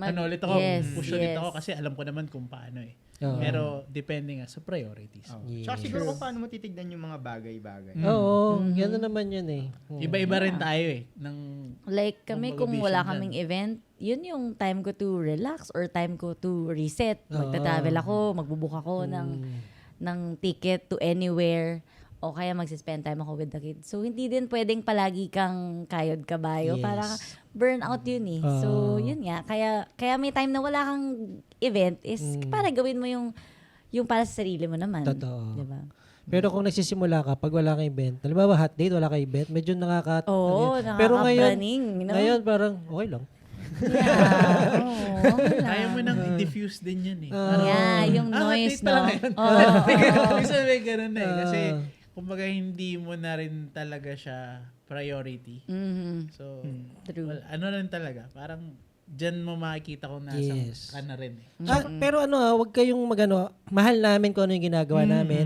ulit ako, push ulit ako kasi alam ko naman kung paano eh. Oo. Pero depende nga sa priorities. Yes. Tsaka siguro kung paano mo titignan yung mga bagay-bagay. Oo, gano'n naman yun eh. Iba-iba rin tayo eh. Like kami, Kumbaga, kung wala vision kaming event, yun yung time ko to relax or time ko to reset. Magta-travel ako, magbubook ako ng ticket to anywhere o kaya magsispend time ako with the kids. So, hindi din pwedeng palagi kang kayod kabayo. Yes. Para burnout yun eh. So, yun nga. Kaya may time na wala kang event is para gawin mo yung para sa sarili mo naman. Totoo. Diba? Pero kung nagsisimula ka, pag wala kang event, halimbawa hot date, wala kang event, medyo Oo, Pero nakaka-praning. No? ngayon parang, okay lang. Yeah. Oo, okay lang. Kaya mo nang i-diffuse din yun eh. Yeah, yung noise, update pa lang yun. Oo. Kasi may ganun eh. Kasi, kumbaga hindi mo na rin talaga siya priority. So, True. well, ano rin talaga, parang dyan mo makikita kung nasa ka na rin eh. Pero wag kayong mahal namin kung ano yung ginagawa namin.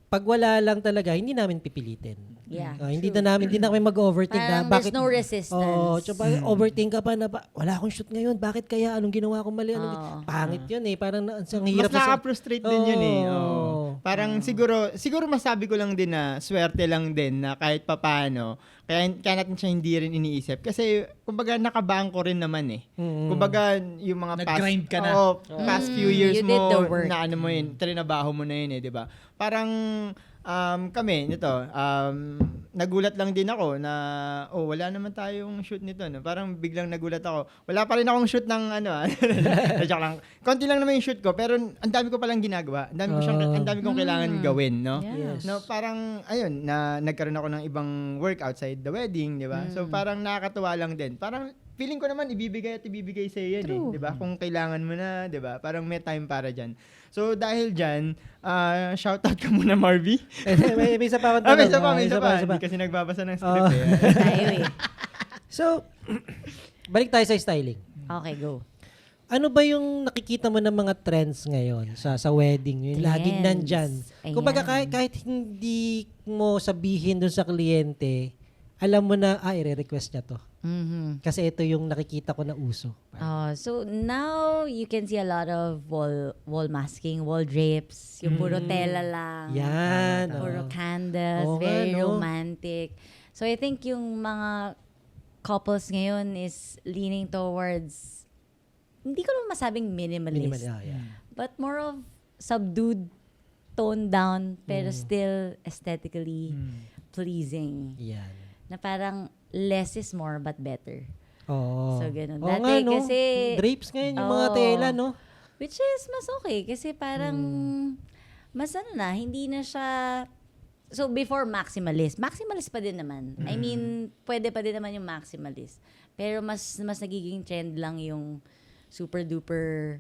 Pag wala lang talaga, hindi namin pipilitin. Yeah. Hindi na kami mag-overthink na Parang bakit. there's no resistance. Tsaka overthink ka pa na wala akong shoot ngayon. Bakit kaya? Anong ginawa ko mali? Pangit yun eh. Parang ang hirap. Mas nakaka-frustrate din yun eh. Oo. Parang siguro masabi ko lang din na swerte lang din na kahit papaano, kaya natin siya hindi rin iniisip. Kasi, kumbaga, nakabangko rin naman eh. Kumbaga, yung mga Nag-grind ka na. past few years You did mo, the work. na ano mo yun, trinabaho mo na yun eh, di ba? Parang, kami, nagulat lang din ako na, wala naman tayong shoot nito. No? Parang biglang nagulat ako. Wala pa rin akong shoot ng joke lang. Konti lang naman yung shoot ko, pero ang dami ko palang ginagawa. Ang dami kong kailangan gawin, no? Yes. No, parang, ayun, nagkaroon ako ng ibang work outside the wedding, di ba? So, parang nakakatuwa lang din. Parang, feeling ko naman, ibibigay sa iyo yan, eh. Di ba? Kung kailangan mo na, di ba? Parang may time para dyan. So, dahil dyan, shoutout ka muna, Marvy. may isa pa akong May tanong. isa pa. Hindi kasi nagbabasa ng script eh. Tayo eh. So, balik tayo sa styling. Okay, go. Ano ba yung nakikita mo ng mga trends ngayon sa wedding? Yung laging Trends. nandyan. Ayan. Kumbaga kahit hindi mo sabihin dun sa kliyente, alam mo na, i-request niya to. Mhm. Kasi ito yung nakikita ko na uso. So now you can see a lot of wall masking, wall drapes, yung puro tela lang. Yan. Puro oh. candles, Oo nga, very no? romantic. So I think yung mga couples ngayon is leaning towards, hindi ko naman masabing minimalist, Yeah. but more of subdued, toned down, pero still aesthetically pleasing. Yan. Na parang less is more but better. Oo. So, ganun. Oo Dati nga, no? kasi- Drapes ngayon, yung mga Oo. tela, no? Which is mas okay kasi parang mas hindi na siya. So before maximalist pa din naman. I mean, pwede pa din naman yung maximalist. Pero mas nagiging trend lang yung super duper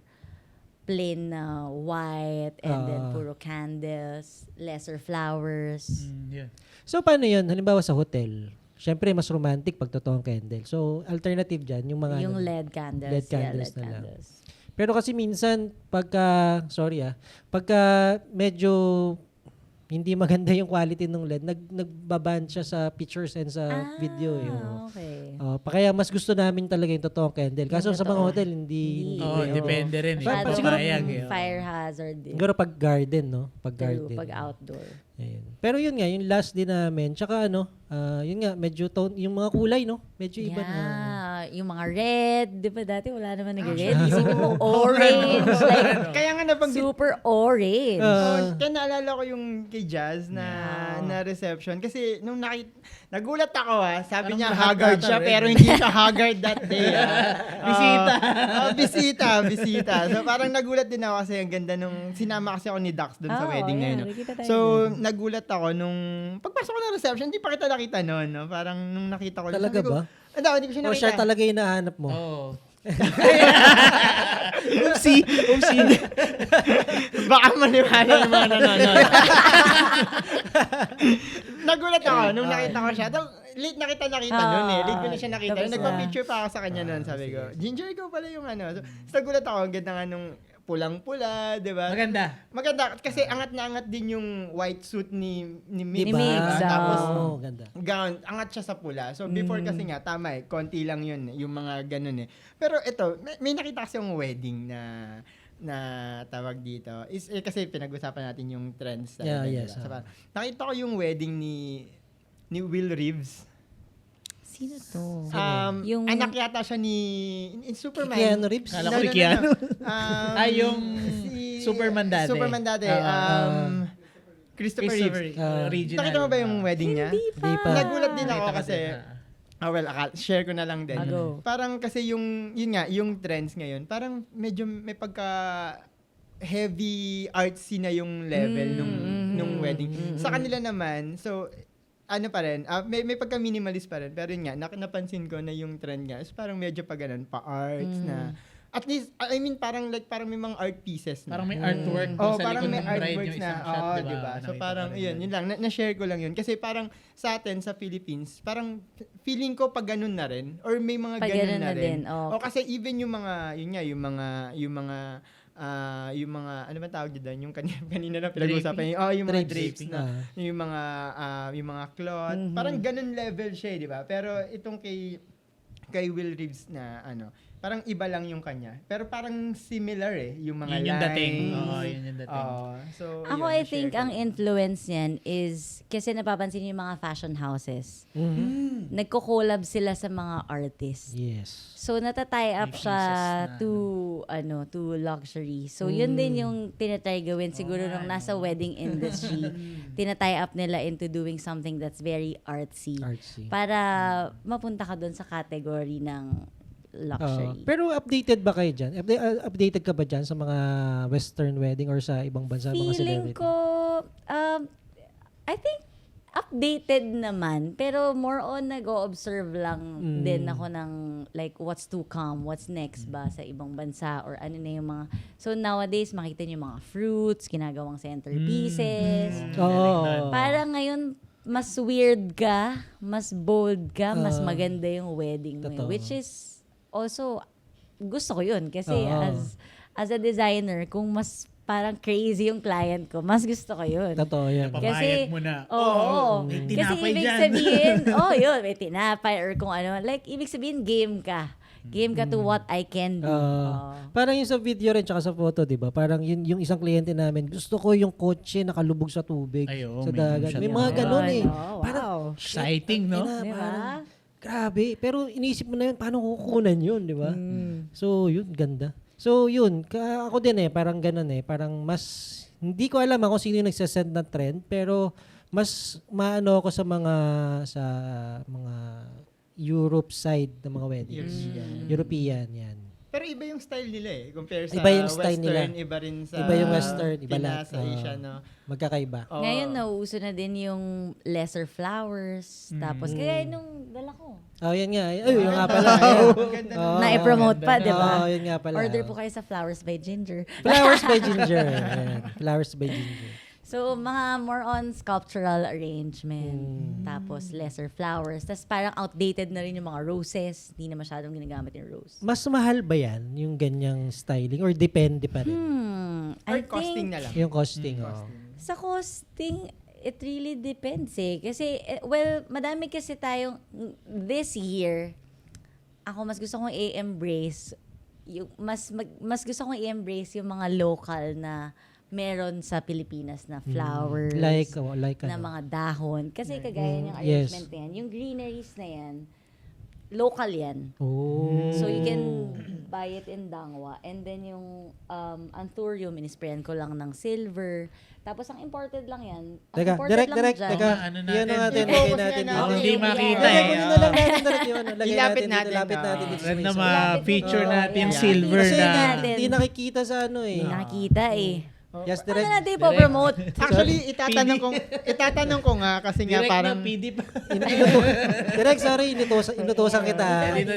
plain na white and then puro candles, lesser flowers. Yeah. So, paano yun? Halimbawa sa hotel, syempre, mas romantic pag totoong candle. So, alternative dyan, yung mga... Yung LED candles. LED Yeah, candles LED na lang. candles. Pero kasi minsan, pagka medyo hindi maganda yung quality ng LED, nagbaban siya sa pictures and sa video. Okay. Kaya mas gusto namin talaga yung totoong candle. Kaso Yung sa mga totoo. hotel, hindi. Oo, depende rin. Masyadong siguro- Payag eh. fire hazard din. Siguro pag garden, no? Pag True, garden. pag outdoor. Ayun. Pero yun nga, yung last din namin, tsaka yun nga, medyo tone, yung mga kulay, no? Medyo iba na. Yung mga red, di ba dati wala naman nag-red? Isipin mo, orange, like Kaya nga nabanggit super orange. kaya naalala ko yung kay Jazz na reception. Kasi nung nagulat ako sabi Parang niya lahat haggard ata siya, red. pero hindi siya haggard that day. Bisita. So parang nagulat din ako kasi ang ganda nung, sinama kasi ako ni Dax dun sa wedding na yun. No? nakita tayo So dun. nagulat ako nung, pagpasok ko ng reception, hindi pa kita nakita noon. No? Parang nung nakita ko. Talaga sabi ko, ba? Hindi ko siya O nakita. siya talaga yung nahanap mo? Oo. Oopsie! Baka maniwala yung mga nanonood. Nagulat ako nung nakita ko siya. Late na kita nakita nun eh. Late ko na siya nakita. Tapos Nagpa-picture pa ako sa kanya nun. Sabi ko, Ginger, ikaw pala yung ano. So nagulat ako. Ang ganda nga nung pulang-pula, di ba? Maganda. Kasi angat na angat din yung white suit ni Migs. Ni Migs, Tapos ganda. gown, angat siya sa pula. So before kasi nga, tama eh, konti lang yun, yung mga ganun eh. Pero ito, may nakita kasi yung wedding na tawag dito. Kasi pinag-usapan natin yung trends. Yeah, diba? yes, So, nakita ko yung wedding ni Will Reeves. Sino to? Yung anak yata siya ni in Superman. Keanu Reeves? Kala ko Keanu. Yung Superman dati. Superman dati. Christopher Reeves. Original. Nakita mo ba yung wedding niya? Hindi pa. Nagulat din ako Nakita kasi share ko na lang din. Go. Parang kasi yun nga, yung trends ngayon, parang medyo may pagka heavy artsy na yung level nung wedding. Sa kanila naman, so ano pa rin, may pagka-minimalist pa rin. Pero yun nga, napansin ko na yung trend nga is parang medyo pa ganun, pa-arts na. At least, I mean, parang may mga art pieces na. Parang may artwork. Oh, sa parang likod may ng bride artworks yung na. isang shot, Oo, diba? diba? So Nakita parang, ko rin yun lang. Na-share ko lang yun. Kasi parang sa atin, sa Philippines, parang feeling ko pag ganun na rin. Or may mga Pag ganun ganun na na rin. din, oh. O kasi even yung mga, yun nga, yung mga ano ba tawag doon yung kanina na pinag-usapan yung mga drapes na yung mga cloth parang ganun level siya di ba pero itong kay Will Reeves na ano parang iba lang yung kanya pero parang similar yung mga Yun yung dating. lines Oo, yun yung dating. so Ako, yun, I na-share think ko ang lang. influence niyan is, kasi napapansin niyo yung mga fashion houses. Mhm. Nagko-collab sila sa mga artists. Yes. So, natatie up May siya pieces na, to luxury. So, yun din yung tinatry gawin siguro nung nasa wedding industry. Tinatie up nila into doing something that's very artsy. Artsy. Para mapunta ka doon sa category ng luxury. Pero updated ba kayo dyan? Updated ka ba dyan sa mga western wedding or sa ibang bansa, mga Feeling celebrity? ko, I think, updated naman. Pero more on nag-o-observe lang din ako ng like what's to come, what's next ba sa ibang bansa or ano na yung mga... So nowadays, makita niyo yung mga fruits, ginagawang centerpieces. Oo. Parang ngayon, mas weird ka, mas bold ka, mas maganda yung wedding mo. Totoo. Which is also, gusto ko yun. Kasi Oo. as a designer, kung mas parang crazy yung client ko, mas gusto ko yun. Totoo yan. Pamayag mo na. Oo. may Kasi tinapay ibig dyan. sabihin, yun, may tinapay or kung ano. Like, ibig sabihin, game ka. Game ka to what I can do. Parang yung sa video rin tsaka sa photo, di ba? Parang yung isang kliyente namin, gusto ko yung kotse nakalubog sa tubig, Ay, oo, sa may dagat. shot May yan. mga ganun eh. Wow. Parang, Exciting, no? ina, Diba? parang, grabe. Pero inisip mo na yun, paano kukunan yun, di ba? So, yun, ganda. So, yun. Ako din parang ganun parang mas, hindi ko alam kung sino yung nagsasend ng trend, pero mas maano ako sa mga Europe side ng mga weddings. European, yan. Pero iba yung style nila compare sa Iba yung style Western, nila. iba rin sa Iba yung Western, iba Pinas, lahat. sa Asia, no? Magkakaiba. Oo. Ngayon, nauuso na din yung lesser flowers. Tapos, kaya nung dala ko. Yan nga. Ay, yun nga pala. Ang ganda nun. Na-promote pa, di ba? Yun nga pala. Order po kayo sa Flowers by Ginger. Flowers by Ginger. Ayan. Flowers by Ginger. So, mga more on sculptural arrangement. Tapos, lesser flowers. Tapos, parang outdated na rin yung mga roses. Hindi na masyadong ginagamit yung rose. Mas mahal ba yan, yung ganyang styling? Or depende pa rin? Or I costing think, na lang. Yung costing, sa costing, it really depends Kasi, madami kasi tayong, this year, ako mas gusto kong i-embrace, mas gusto kong i-embrace yung mga local na meron sa Pilipinas na flowers, Like na ano? mga dahon. Kasi kagaya ng Yes. arrangement na yan, yung greeneries na yan, local yan. Oh. So you can buy it in Dangwa. And then yung anthurium, inisprayan ko lang ng silver. Tapos ang imported lang yan. Ang Teka, imported direct, lang dyan. teka. Ano Yan natin? natin, I-focus lagay nga natin natin. dito. Hindi Okay, makita yeah. eh. Lagay na lang natin direct yun. Lagay Ilapit natin dito, natin, lapit natin dito sa Red may na isa. ma-feature Oo, natin yung yeah. silver Kasi na. natin. hindi nakikita sa ano Hindi nakikita Yes, Paano direct. natin ipopromote? Actually, itatanong ko nga kasi nga Direct parang na PD pa. Direct, sorry, inutosan kita. Dito.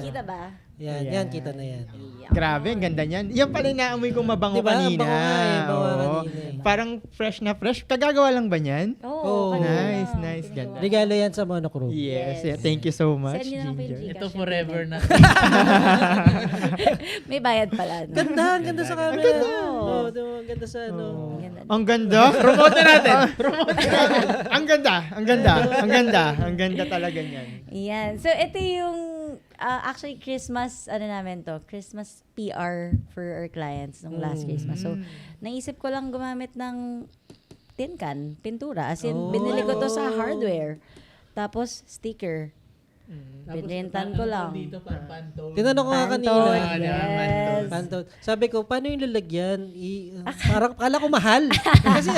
Kita ba? Yan, kita na yan. grabe, ang ganda niyan. Yan pala yung naamoy kong mabango Diba? Ang kanina. bango nga bango nga Oo. kanina eh. Parang fresh na fresh. Kagagawa lang ba niyan? Oo. Oh. kanina. Nice, ganda. Regalo yan sa monochrome. Yes, Yes. thank you so much, Send nyo lang po yung Ginger. Gcash. Ito forever na. May bayad pala. No? Ganda, ang ganda sa camera. ganda. Oo, diba, ang ganda sa ano. Ang ganda. Ang ganda. Promote natin. Ang ganda. Ang ganda. Ang ganda. Ang ganda talaga niyan. Yan. So, ito yung actually Christmas, Christmas PR for our clients nung last Christmas. So, naisip ko lang gumamit ng tin can, pintura. As in, binili ko to sa hardware. Tapos, sticker. Binrentan ko lang. Dito pa, Pantone. Tinanong ko nga kanina. Pantone, Pantone. yes. Pantone. Sabi ko, paano yung lalagyan? Parang kala ko mahal. Kasi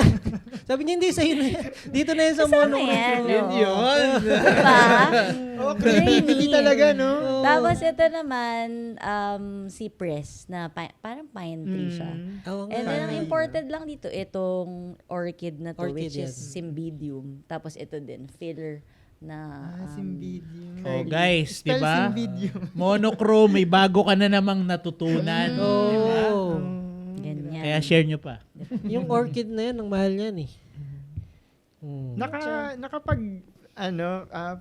sabi niya, hindi sa'yo na yan. Dito na yan sa Kasama mono. yan. Yun oo. yun. Diba? Oh, creativity Very talaga, neat. no? Tapos ito naman, cypress na parang pine tree siya. Oo nga. And then, ang imported lang dito, itong orchid na to, Orchid which is yan. cymbidium. Tapos ito din, filler na... Simbidium. Oh, guys, di Spell ba? Simbidium. Monochrome, may bago ka na namang natutunan. Oo. ganyan. Kaya share nyo pa. Yung orchid na yan, ang mahal yan eh. Nakapag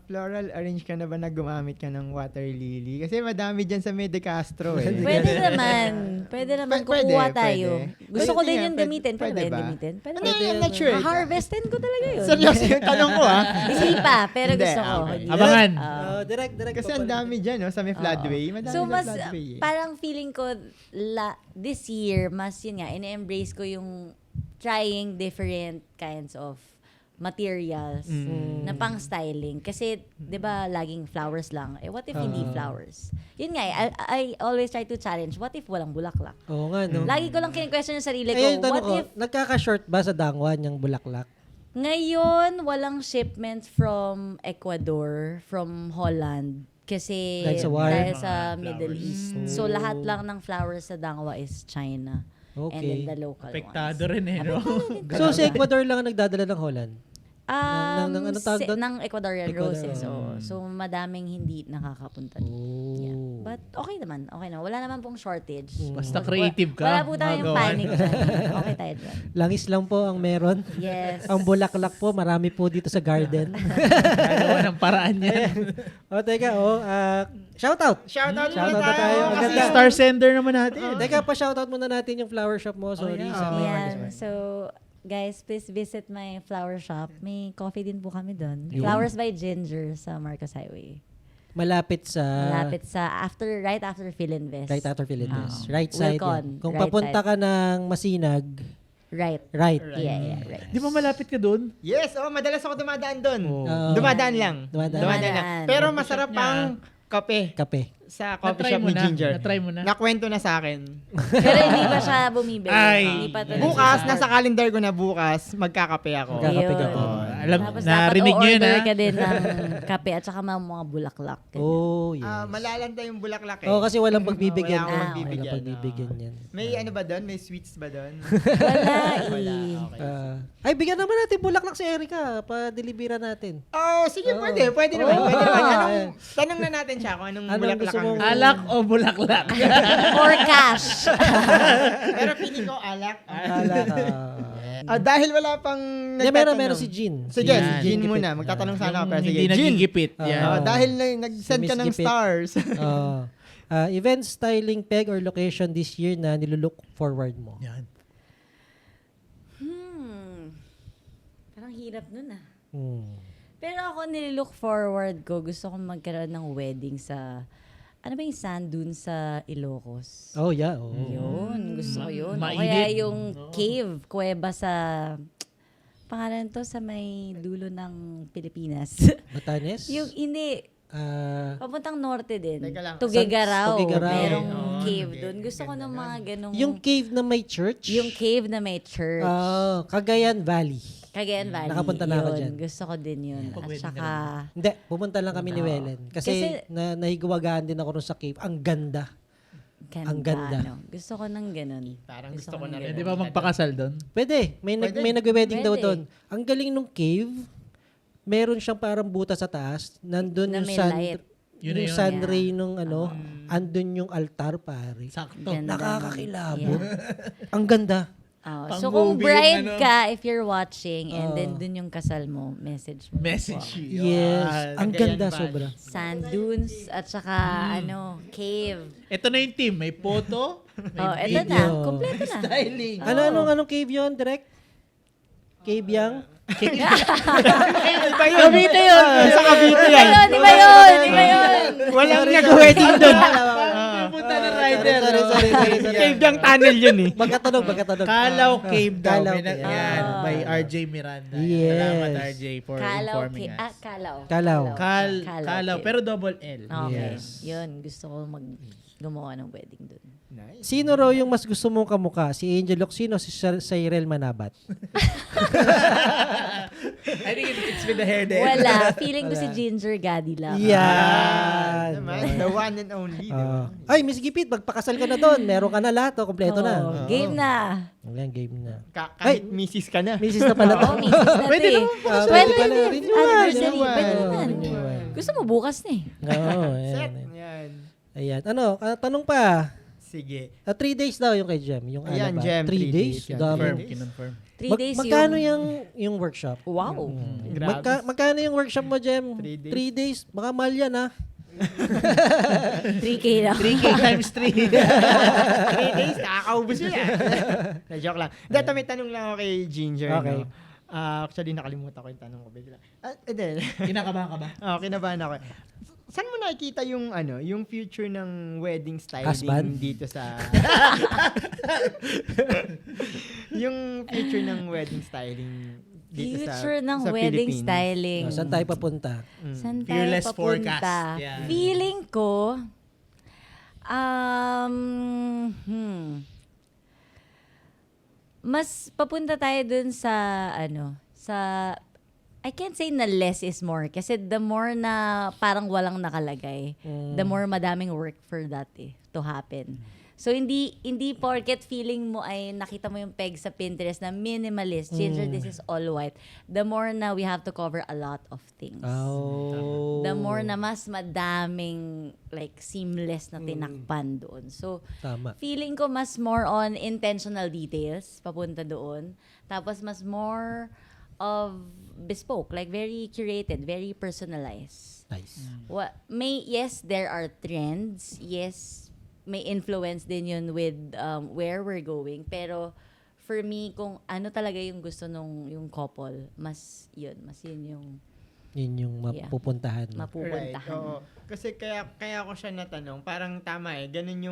floral arrange ka na ba na gumamit ka ng water lily? Kasi madami dyan sa Mede Castro eh. Pwede naman. Pwede naman. Pwede, Kukuha tayo. pwede. Gusto ko Pwede din nga, yung pwede- gamitin. Pwede ba pwede yung ba? gamitin? Pwede Ano, ba? I'm not sure. Harvestin ko talaga yun. Seryoso yung tanong ko ah. Hindi pa, pero Hindi, gusto ko. okay. Abangan. Direct Kasi ang dami dyan, no? Sa may floodway. Madami So, na mas, floodway eh. parang feeling ko, this year, mas yun nga, ine-embrace ko yung trying different kinds of materials na pang styling. Kasi, di ba, laging flowers lang. What if hindi flowers? Yun nga, I always try to challenge, what if walang bulaklak? Oo nga, no? Lagi ko lang kine-question yung sarili ko, Ayun, tanong what ko, if nagkaka-short ba sa dangwan yung bulaklak? ngayon, walang shipments from Ecuador, from Holland, kasi Dahil sa war? dahil Mga sa Middle flowers. East. So, lahat lang ng flowers sa Dangwa is China. And then Okay. the local Apektado ones. rin eh, no? So, si Ecuador lang ang nagdadala ng Holland? Ng anong tawag doon? Ng Ecuadorian Ecuadorian. roses. So, madaming hindi nakakapunta. Oh. Yeah. But okay naman. Okay naman. Wala naman pong shortage. Basta creative ka. Wala po tayong magawa. panic dyan. Okay tayo dyan. Langis lang po ang meron. Yes. Ang bulaklak po, marami po dito sa garden. Gagawa ng paraan yan. Teka, shoutout. Shoutout Shoutout muna na tayo. Ang kasi ganda. Star sender naman natin. Teka, pa-shoutout muna natin yung flower shop mo. Sorry. yeah. sa mga Yan. So, guys, please visit my flower shop. May coffee din po kami doon. Yun. Flowers by Ginger sa Marcos Highway. malapit sa Malapit sa right after Philinvest. right after Philippines. Oo. Right side. Wilcon, Yan. Kung right papunta side. ka ng Masinag, Right. right. Yeah, right. Di ba malapit ka doon? Yes, madalas ako dumadaan doon. Oo. Dumadaan lang. Dumadaan. lang. Pero masarap niya. ang kape Kape. sa coffee Na-try shop mo ni na? Ginger. Na-try mo na? Nakwento na sa akin. Pero hindi pa siya bumibili. Ay. Hindi pa talaga Bukas, siya. nasa calendar ko na bukas, magkakape ako. Magkakape ka Yun. pa. Alam, Tapos narinig dapat nyo yun, o-order ha? ka din ng kape at saka mga bulaklak. Ganyan. Oh, yes. Malalanta yung bulaklak eh. Oh, kasi walang pagbibigyan. Wala akong yan. pagbibigyan, Walang pagbibigyan yan. May ano ba doon? May sweets ba doon? Wala Wala. eh. Okay. Ay, bigyan naman natin bulaklak si Erica. Pa-delivera natin. Oh, sige, Oo. pwede. Pwede naman. Oo. Pwede naman. Ah, Tanong na natin siya kung anong Anong bulaklak gusto ang mong- Alak o bulaklak? Or cash. Pero piling ko alak. Alak. Dahil wala pang Hindi, meron si Jean. Sige, Yan. si Jean Gipit. muna. Magtatanong sana ako. Yung Pero sige, hindi Jean. nagigipit. Ah. Yan. Dahil nag-send ka Miss ng Gipit. stars. Event styling peg or location this year na nilulook forward mo. Yan. Parang hirap nun ah. Hmm. Pero ako nililook forward ko, gusto kong magkaroon ng wedding sa, ano ba yung sand dune sa Ilocos? Oh, yeah. Oh. Yun, gusto ko yun. O Mainit. kaya yung cave, kuweba sa, pangalan to sa may dulo ng Pilipinas. Batanes? yung hindi, Ah, papuntang norte din. Teka lang. Tuguegarao. Tuguegarao. Merong Oh, cave okay. dun. Gusto ko ng mga ganong, yung cave na may church? yung cave na may church. Cagayan Valley. Cagayan Valley. Nakapunta na ako Yun, dyan. Gusto ko din yun. At Pag-wedding ka saka, Hindi, pumunta lang kami ni Welen. Kasi nahigawagaan din ako rin sa cave. Ang ganda. Ang ganda. Ano. Gusto ko ng ganun. Parang gusto ko na ng rin. Di ba magpakasal doon? Pwede. May nagwe-wedding daw Pwede. doon. Ang galing nung cave, meron siyang parang butas sa taas. Nandun Na yung may sun, light. Yun yung na yun. sun ray nung andun yung altar, pare. Sakto. Ganda. Nakakakilabot. Yeah. Ang ganda. Oh, Pang so kung movie bride yung ano. ka, if you're watching, and then dun yung kasal mo, message mo. Message Wow. yun. Yes. Ang Cagayan ganda Valley. sobra. Sand dunes, at saka, cave. Ito na yung team. May photo, may Eto video, na, kompleto na. styling. Anong cave yun, direct? Cave yang? Cavite yun. Sa Cavite yan. Di ba yun? Di ba yun? Walang nag-wedding doon. Pupunta ng rider. Sorry. Cave yung tunnel yun eh. Magkatunog. Kalaw Cave daw. Kalaw May Cave. yan, Ah. by RJ Miranda. Yes. Salamat RJ for Kalaw. informing us. Kalaw. Kalaw. Kalaw. cave. Pero double L. Okay. Yes. Yun, gusto ko gumawa ng wedding dun. Nice. Sino raw yung mas gusto mong kamuka? Si Angel Oxino, si Cyril Manabat? I think it's with the hair there. Wala. Feeling ko si Ginger Gaddy lang. Yan. Naman, the one and only. di ba? Ay, Miss Gipit, magpakasal ka na doon. Meron ka na lahat. Kompleto na. Oh, game na. Ayan, game na. Kahit misis ka na. Mrs. na pala to. Oo, misis na Pwede to eh. naman Ah, Pwede pwede pala. din. Renewal. Anniversary. Renewal. Pwede naman. Renewal. Gusto mo bukas na eh. Oo, Set. ayan. Yan. Ayan. Ano, tanong pa. Sige. 3 days daw yung kay Jem. Yung Ayan, ano ba? Jem, 3 3 days? days. Yan. Dami. Confirm, kinonfirm. 3 days Magkano yung workshop? Wow. Grabe. Magkano yung workshop mo, Jem? 3 days. 3 days. Baka mahal yan, ha? 3K lang. 3K times 3. 3 days, nakakaubos yun ah. Na-joke lang. Dito may tanong lang ako kay Ginger. Okay. No? Actually, nakalimutan ko yung tanong ko. Bigla. Then, Kinakabahan ka ba? kinabahan ako. Saan mo nakikita yung yung future ng wedding styling Husband? dito sa yung future ng wedding styling dito Future ng sa wedding Philippines? styling. Saan tayo papunta? Saan tayo Fearless papunta? forecast. Yan. Feeling ko, mas papunta tayo dun sa, I can't say na less is more. Kasi the more na parang walang nakalagay, the more madaming work for that to happen. So, hindi porket feeling mo ay nakita mo yung peg sa Pinterest na minimalist, Ginger, this is all white. The more na we have to cover a lot of things. Oh. The more na mas madaming like seamless na tinakpan doon. So, Tama. feeling ko mas more on intentional details papunta doon. Tapos mas more of bespoke, like very curated, very personalized. Nice. Yes, there are trends. Yes, may influence din yun with where we're going. Pero for me, kung ano talaga yung gusto nung yung couple, mas yun yung Yun yung mapupuntahan. mo. mapupuntahan. Oo. Kasi kaya ako siya natanong, parang tama ganun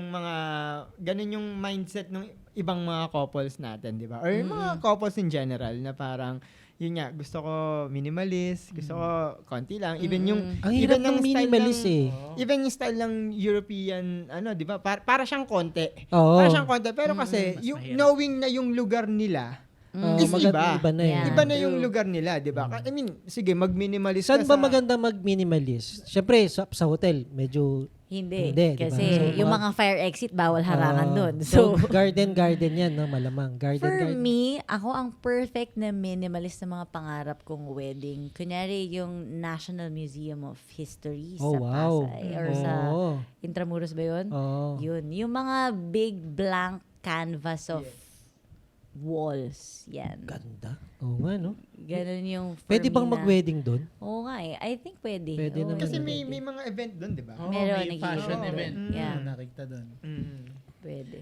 yung mindset ng ibang mga couples natin, di ba? Or mga couples in general na parang yun nga, gusto ko minimalist, gusto ko konti lang. Even yung Ang hirap ng minimalist eh. Even yung style ng European, di ba? Para siyang konti. Oo. Para siyang konti. Pero kasi, Mas yung mahirap. knowing na yung lugar nila, is maganda, iba. iba na eh. Yeah. Iba na yung lugar nila, di ba? I mean, sige, mag-minimalist Saan ka ba maganda mag-minimalist? Siyempre, sa hotel, medyo Hindi. Hindi, di ba? Kasi So, yung mga fire exit, bawal harangan doon. So, garden yan, no? Malamang. for Garden. me, ako ang perfect na minimalist na mga pangarap kong wedding. Kunyari, yung National Museum of History Oh, sa wow. Pasay. Or sa Intramuros ba yun? Oh. Yun. Yung mga big blank canvas of walls. Yan. Ganda. Oo nga, no? Ganun yung for Pwede me bang na- mag-wedding doon? Oo nga eh. I think pwede. Pwede Oo, naman. Kasi pwede. may mga event doon, di ba? Oo, Meron, may nag-iiwan fashion doon. event. Yeah. Nakita doon. Pwede.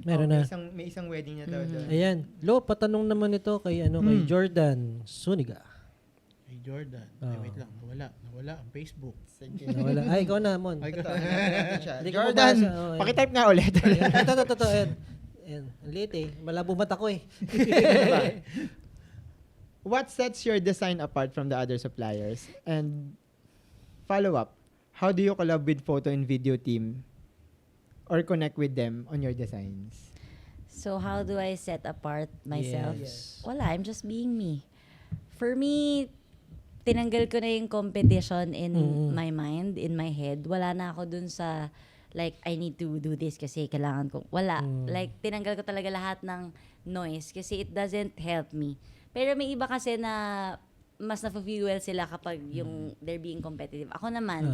Meron Oh, na. May isang wedding na daw doon. Ayan. Lo, patanong naman ito kay kay Jordan Suniga. Hey, Jordan. Oo. Wait lang. Nawala ang Facebook. Sige. Nawala. Ay, ikaw na, Mon. Ay, Ito, hanapin natin siya. Hindi ko Jordan, mabasa. Oh, ayan. pakitype nga ulit. Ito. Ayan. Ang late eh. Malabo mata ko eh. What sets your design apart from the other suppliers? And follow up, how do you collab with photo and video team or connect with them on your designs? So how do I set apart myself? Yes. Wala, I'm just being me. For me, tinanggal ko na yung competition in my mind, in my head. Wala na ako dun sa, like, I need to do this kasi kailangan ko. Wala. Like, tinanggal ko talaga lahat ng noise kasi it doesn't help me. Pero may iba kasi na mas na-fuel sila kapag yung they're being competitive. Ako naman,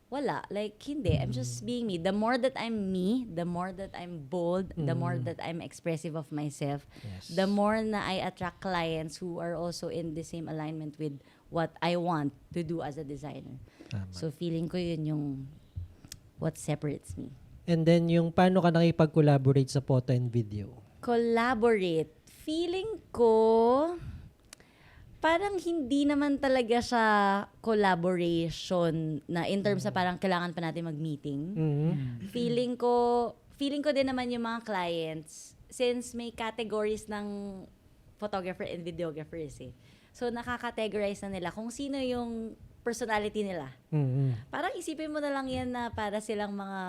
wala. Like, hindi. I'm just being me. The more that I'm me, the more that I'm bold, the more that I'm expressive of myself, Yes. the more na I attract clients who are also in the same alignment with what I want to do as a designer. Tama. So, feeling ko yun yung what separates me. And then yung paano ka nakipag-collaborate sa photo and video? Collaborate. Feeling ko, parang hindi naman talaga siya collaboration na in terms na parang kailangan pa natin mag-meeting. Feeling ko din naman yung mga clients, since may categories ng photographer and videographers eh. So, nakakategorize na nila kung sino yung personality nila. Parang isipin mo na lang yan na para silang mga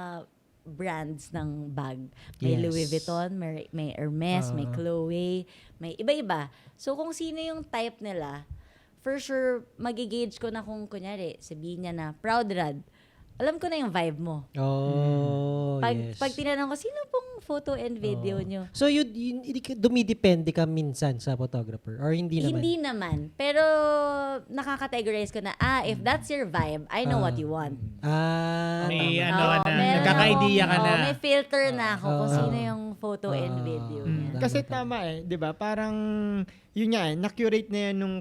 brands ng bag. May Yes. Louis Vuitton, may Hermes, may Chloe, may iba-iba. So, kung sino yung type nila, for sure, magigauge ko na kung, kunyari, sabihin niya na, proud rad. Alam ko na yung vibe mo. Oh, yes. Pag tinanong ko, sino pong photo and video nyo? So, dumidepende ka minsan sa photographer? Or hindi naman? Hindi naman. Pero, nakakategorize ko na, if that's your vibe, I know what you want. May tama. ano ka na, meron nagkaka-idea ka akong- na. may filter na ako kung Oo. sino yung photo and video niya. Kasi tama eh, 'di ba? Parang yun nga eh, na-curate na yan nung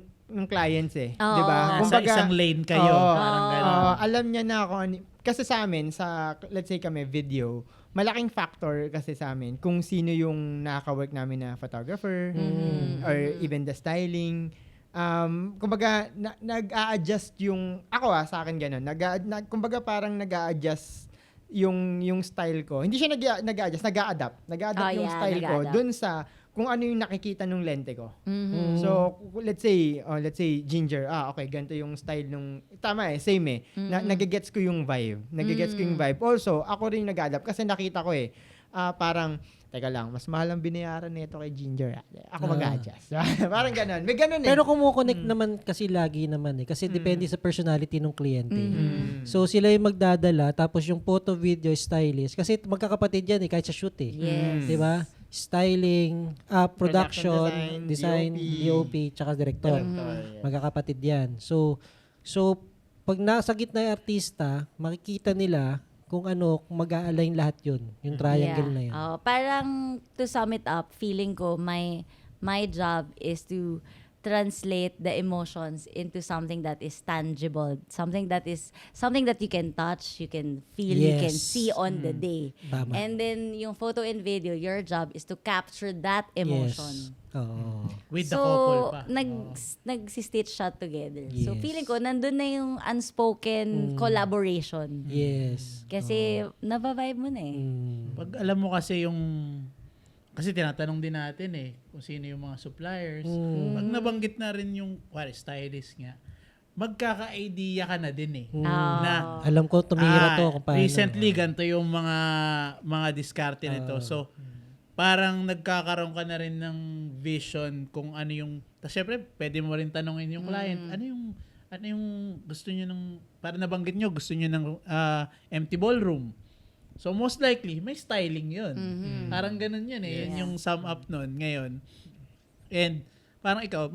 clients eh, 'di ba? Oo. Nasa isang lane kayo. Oo. Parang gano'n. Alam niya na ako kasi sa amin sa let's say kami video, malaking factor kasi sa amin kung sino yung nakaka-work namin na photographer or even the styling. Kumbaga nag-a-adjust yung ako sa akin ganun. Kumbaga parang nag-a-adjust yung style ko. Hindi siya nag-a-adjust, nag-a-adapt. Nag-a-adapt yung style ko nag-a-adapt. dun sa kung ano yung nakikita nung lente ko. Mhm. So, let's say Ginger, okay, ganito yung style nung, tama same nagigets ko yung vibe. Nagigets ko yung vibe. Also, ako rin nag-adapt kasi nakita ko parang teka lang, mas mahal ang binayaran nito kay Ginger. Ako mag-adjust. Parang ganun. May ganun eh. Pero kumukonect naman kasi lagi naman eh. Kasi depende sa personality ng kliyente. So sila yung magdadala, tapos yung photo, video, stylist. Kasi magkakapatid yan eh, kahit sa shoot eh. Yes. Di ba? Styling, production, design, DOP, tsaka director. Magkakapatid yan. So pag nasa gitna yung artista, makikita nila kung kung mag-a-align lahat yun. Yung triangle na yun. Parang to sum it up, feeling ko my job is to translate the emotions into something that is tangible, something that you can touch, you can feel, you can Yes. see on the day. Tama. And then yung photo and video, your job is to capture that emotion. Yes. Oo. With the couple pa. Nag-stitch shot together. So Yes. feeling ko nandun na yung unspoken collaboration. Yes. Kasi nabavibe mo na eh. Pag alam mo kasi kasi tinatanong din natin kung sino yung mga suppliers. Pag nabanggit na rin yung stylist nga, magkaka-idea ka na din na Alam ko tumira to kung paano. recently ganito yung mga diskarte nito. So parang nagkakaroon ka na rin ng vision kung ano yung syempre pwede mo rin tanongin yung client, ano yung gusto niyo para nabanggit niyo gusto niyo ng empty ballroom. So most likely may styling 'yun. Parang ganun 'yun eh. Yun yung sum up nun ngayon. And parang ikaw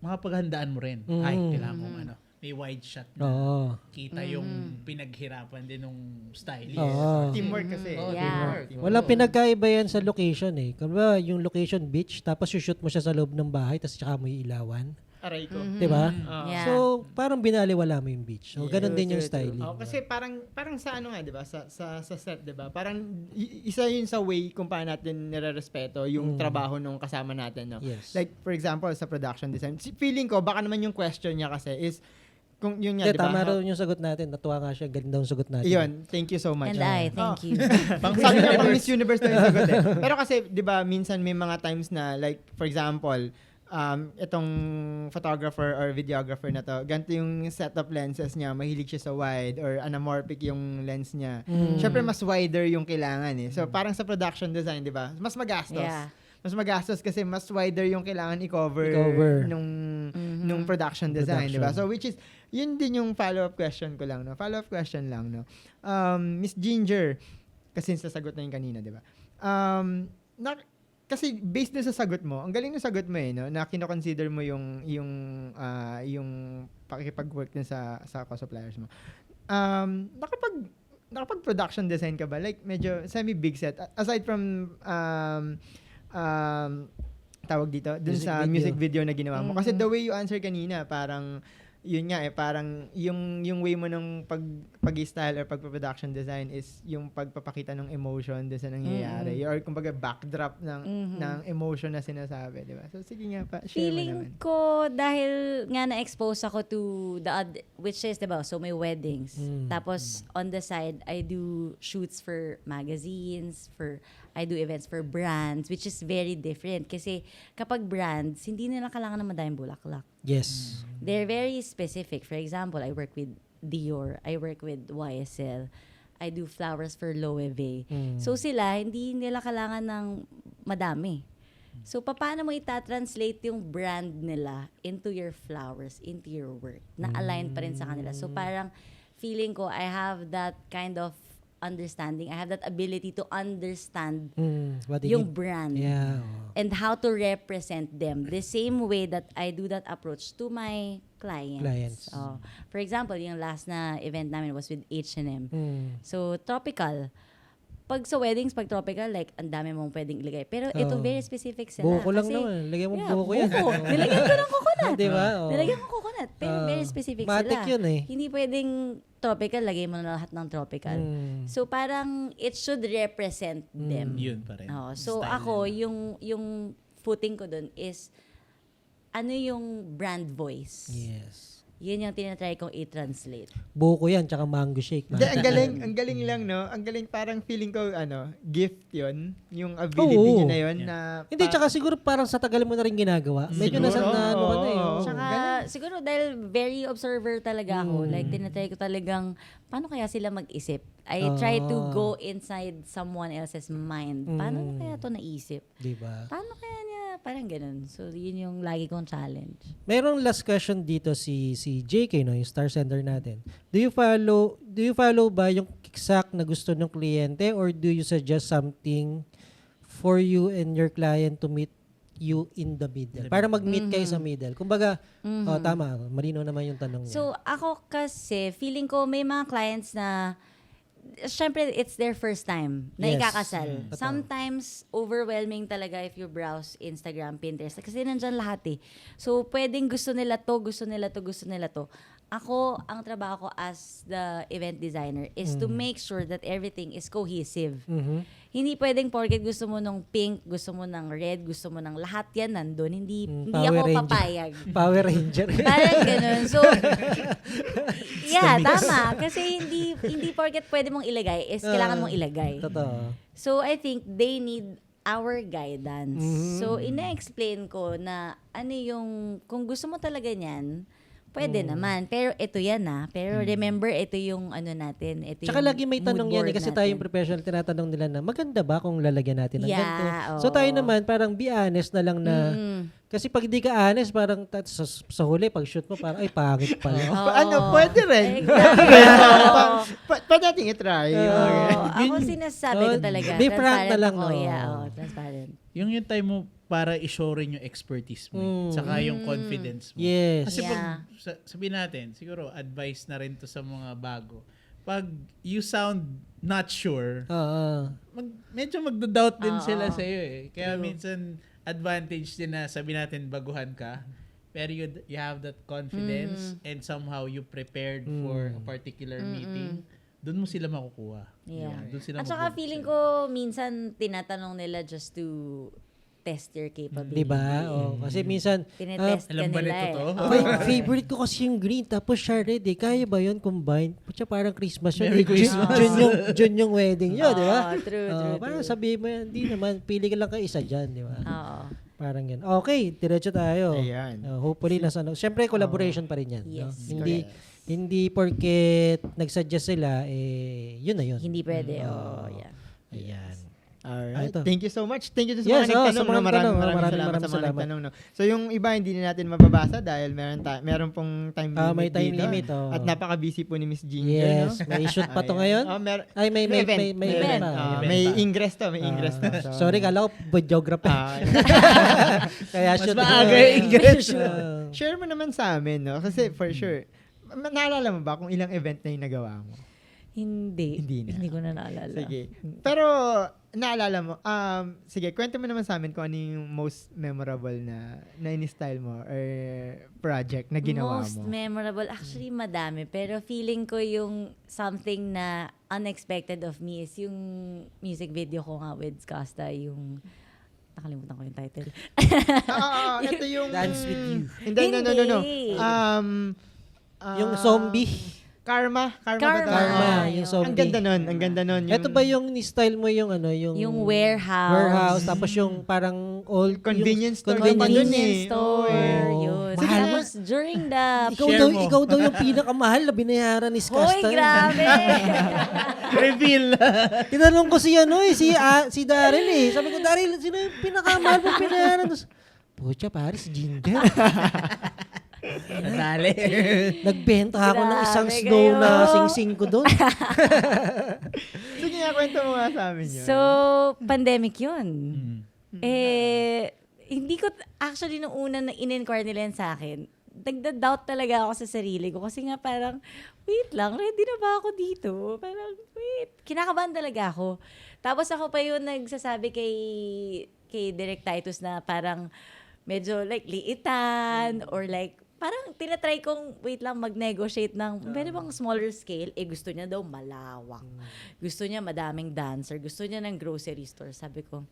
makapaghandaan mo rin. Ay, kailangan kong may wide shot na Oo. kita yung pinaghirapan din ng stylist. Oo. Teamwork kasi. Yeah. Walang pinagkaiba yan sa location eh. Kung ba yung location beach, tapos shoot mo siya sa loob ng bahay, tapos tsaka mo iilawan. Aray ko. Diba? Yeah. So, parang binaliwala mo yung beach. So, ganun din yung styling. Kasi parang sa ano nga, 'di ba? Sa set, 'di ba? Parang isa 'yun sa way kung paano natin nirerespeto yung trabaho nung kasama natin, no? Yes. Like for example, sa production design. Feeling ko baka naman yung question niya kasi is kung yun nga, Yeah, 'di ba? tama raw yung sagot natin. Natuwa nga siya. Galing daw yung sagot natin. Yun, thank you so much. And I, thank you. Sabi niya pang Miss Universe na yung sagot eh. Pero kasi, di ba, minsan may mga times na, like, for example, itong photographer or videographer na to, ganito yung setup lenses niya, mahilig siya sa wide or anamorphic yung lens niya. Syempre, mas wider yung kailangan eh. So, parang sa production design, di ba, mas magastos. Yeah. Mas magastos kasi mas wider yung kailangan i-cover nung production design, di ba? So, which is, yun din yung follow-up question ko lang, no? Follow-up question lang, no? Miss Ginger, kasi sasagot na yung kanina, di ba? Kasi based dun sa sagot mo, ang galing ng sagot mo no, na kino-consider mo yung pakikipag-work dun sa co-suppliers mo. Nakapag-production design ka ba? Like, medyo semi-big set. Aside from tawag dito, dun sa music video na ginawa mo. Kasi the way you answer kanina, parang yun nga parang yung way mo ng pag-style or pag-production design is yung pagpapakita ng emotion doon sa nangyayari or kumbaga backdrop ng emotion na sinasabi, di ba? So sige nga pa, share mo naman. Feeling ko dahil nga na-expose ako to which is, diba, so may weddings. Tapos on the side, I do shoots for magazines, I do events for brands, which is very different. Kasi kapag brands, hindi nila kailangan na madaming bulaklak. Yes. They're very specific. For example, I work with Dior, I work with YSL, I do flowers for Loewe. So sila, hindi nila kailangan ng madami. So paano mo itatranslate yung brand nila into your flowers, into your work, na align pa rin sa kanila. So parang feeling ko, I have that kind of understanding. I have that ability to understand What they yung need. brand. Yeah. And how to represent them the same way that I do that approach to my clients. For example, yung last na event namin was with H&M. So, tropical. Pag sa weddings, pag tropical, like, ang dami mong pwedeng ilagay. Pero ito, very specific sila. Buko lang Kasi, naman. Lagyan mo buko yan. buko. Nilagyan ko ng coconut. Di ba? Nilagyan ko coconut. Pero very specific matik sila. yun eh. Hindi pwedeng tropical, lagay mo na lahat ng tropical. So, parang, it should represent them. Yun pa rin. So, Style ako, nila. yung footing ko dun is, ano yung brand voice? Yes. Yun yung tinatry kong i-translate. Buko yan, tsaka mango shake. Hindi, ang galing lang, no? Ang galing, parang feeling ko, gift yun. Yung ability Oo. nyo na yun. Na, Hindi, tsaka siguro parang sa tagal mo na rin ginagawa. Medyo nasa Siguro, na ano ka na eh. oo. oh. Tsaka, siguro dahil very observer talaga ako. Like, tinatry ko talagang, paano kaya sila mag-isip? I try to go inside someone else's mind. Paano kaya to naisip? Diba? Paano kaya niya? Parang ganun. So, yun yung lagi kong challenge. Merong last question dito si JK, no, yung star sender natin. Do you follow ba yung exact na gusto ng kliyente or do you suggest something for you and your client to meet you in the middle? Para mag-meet kayo sa middle. Kumbaga, tama, marino naman yung tanong niya. So, ako kasi, feeling ko may mga clients na syempre, it's their first time na Yes. ikakasal. Totoo. Sometimes, overwhelming talaga if you browse Instagram, Pinterest. Kasi nandyan lahat eh. So, pwedeng gusto nila to, gusto nila to, gusto nila to. Ako, ang trabaho ko as the event designer is to make sure that everything is cohesive. Hindi pwedeng porket gusto mo ng pink, gusto mo ng red, gusto mo ng lahat yan nandun. Hindi Power ako Ranger. papayag. Power Ranger. Parang ganun. So, yeah, tama. Kasi hindi porket pwede mong ilagay is kailangan mong ilagay. Totoo. So, I think they need our guidance. So, ina-explain ko na ano yung, kung gusto mo talaga niyan, pwede naman. Pero ito yan Pero remember, ito yung ano natin. Ito Tsaka yung lagi may tanong mood yan board kasi natin. tayong professional, tinatanong nila na maganda ba kung lalagyan natin ng Yeah, ganito? oo. So tayo naman, parang be honest na lang na, kasi pag di ka honest, parang sa huli, pag shoot mo, parang ay pangit pala. Pwede rin. Exactly. Pwede natin i-try. Ako sinasabi ko talaga. Be frank na lang, Ako, no? yeah, transparent. Yung time mo para i-show rin yung expertise mo. Saka yung confidence mo. Yes. Kasi Yeah. pag sabihin natin, siguro advice na rin to sa mga bago. Pag you sound not sure, Oo. medyo magdo-doubt din sila sa iyo eh. Kaya minsan advantage din na sabihin natin baguhan ka. Pero you have that confidence and somehow you prepared for a particular meeting. Doon mo sila makukuha. Yeah. Doon sila At saka mag-work feeling sa'yo. ko, minsan tinatanong nila just to test your capability. Diba? Oh, kasi minsan, Tinetest ka alam ba nila nito to? favorite ko kasi yung green, tapos siya red eh. Kaya ba yun combined? Pucha, parang Christmas yun. Merry Eh, Christmas. June yung wedding yun, di ba? True. Parang sabihin mo yan, di naman, pili ka lang ka isa dyan, di ba? Oo. Parang yan. Okay, diretso tayo. Ayan. Hopefully, Siyempre, collaboration pa rin yan. No? Yes, Hindi porket nagsuggest sila, yun na yun. Hindi pwede. Yeah. Ayan. Alright. Ito. Thank you so much. Thank you sa Yes, mga nagtanong. sa mga Maraming nagtanong. salamat sa mga Maraming nagtanong. No? So yung iba hindi na natin mababasa dahil meron pong time limit May time dito. limit. Oh. At napaka-busy po ni Miss Ginger. Yes. No? May shoot pa to ngayon? May event. May event pa. May ingress to. May ingress to. So, Sorry, kala ko videographer. Kaya Mas shoot maaga yung ingress. Share mo naman sa amin, no? Kasi for sure, naalala mo ba kung ilang event na yung nagawa mo? Hindi. Hindi na. Hindi ko na naalala. Sige. Pero, naalala mo, sige, kwento mo naman sa amin kung ano yung most memorable na in-style mo or project na ginawa Most mo. memorable. Actually, madami. Pero feeling ko yung something na unexpected of me is yung music video ko nga with Costa, yung nakalimutan ko yung title. Ito yung... Dance with you. Hindi, no. Hindi. Yung zombie. Karma. Karma, yung zombie. Ang ganda nun. Ito ba yung style mo yung ano, Yung warehouse. warehouse, tapos yung parang old Convenience store. Convenience Oo, store. eh. Yun. Mahal mo. Tapos during the... ikaw daw yung pinakamahal na binayaran ni Hoy, Skasta. grabe! Reveal. Tinanong ko si si Daryl eh. Sabi ko, Daryl, sino yung pinakamahal mo binayaran? Tapos, pucha, pare, si Jinder. Nadali. Nagbenta ako ng isang Grabe snow kayo. na sing-sing ko doon. Sige nga, kwento mo nga sa amin yun. So, pandemic yun. Hindi ko, actually, nung una na in-inquire nila yan sa akin, nagda-doubt talaga ako sa sarili ko. Kasi nga parang, wait lang, ready na ba ako dito? Parang, wait. Kinakabahan talaga ako. Tapos ako pa yun nagsasabi kay Direk Titus na parang medyo like liitan or like parang tinatry kong, wait lang, mag-negotiate ng, pwede bang smaller scale? Gusto niya daw malawak. Gusto niya madaming dancer. Gusto niya ng grocery store. Sabi ko,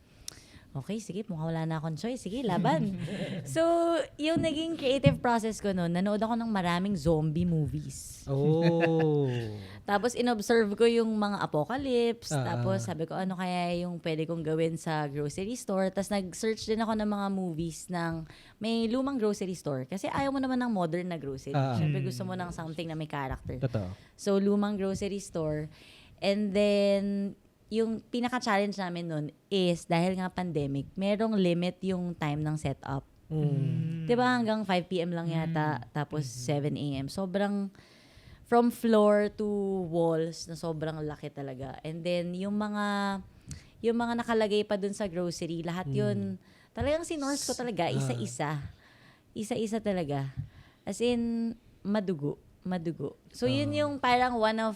okay, sige, mukhang wala na akong choice. Sige, laban. So, yung naging creative process ko noon, nanood ako ng maraming zombie movies. Oh. Tapos, inobserve ko yung mga apocalypse. Ah. Tapos, sabi ko, ano kaya yung pwede kong gawin sa grocery store. Tapos, nag-search din ako ng mga movies ng may lumang grocery store. Kasi ayaw mo naman ng modern na grocery. Ah. Siyempre, gusto mo ng something na may character. Totoo. So, lumang grocery store. And then, yung pinaka-challenge namin nun is, dahil nga pandemic, merong limit yung time ng setup. Diba hanggang 5 p.m. lang yata, tapos 7 a.m. Sobrang, from floor to walls, na sobrang laki talaga. And then, yung mga nakalagay pa dun sa grocery, lahat yun, talagang sinorse ko talaga, isa-isa. Isa-isa talaga. As in, madugo. So, yun yung parang one of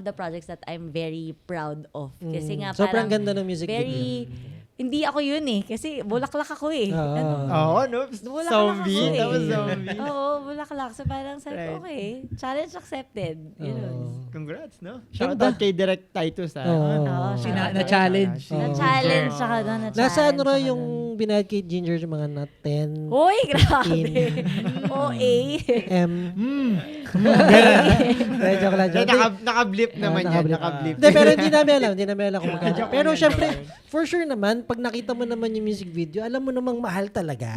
the projects that I'm very proud of. Kasi nga Sobrang parang ganda ng music very, hindi ako yun eh. Kasi bulaklak ako eh. Ano? Oo, no? Bulaklak Zombie. ako eh. Tapos zombie. Oo, bulaklak. So parang sabi ko, Right. okay, challenge accepted. Yun. Congrats, no? Shoutout kay Direct Titus, ha? Oo, Si shout out. na-challenge. Na-challenge siya doon. Nasa ano raw yung binayad kay Ginger yung mga na 10 Hoy, grabe. OA. M. Joke lang. Naka-blip naman yan. Naka-blip. Hindi, pero hindi namin alam kung magkano. Pero syempre, for sure naman, pag nakita mo naman yung music video, alam mo namang mahal talaga.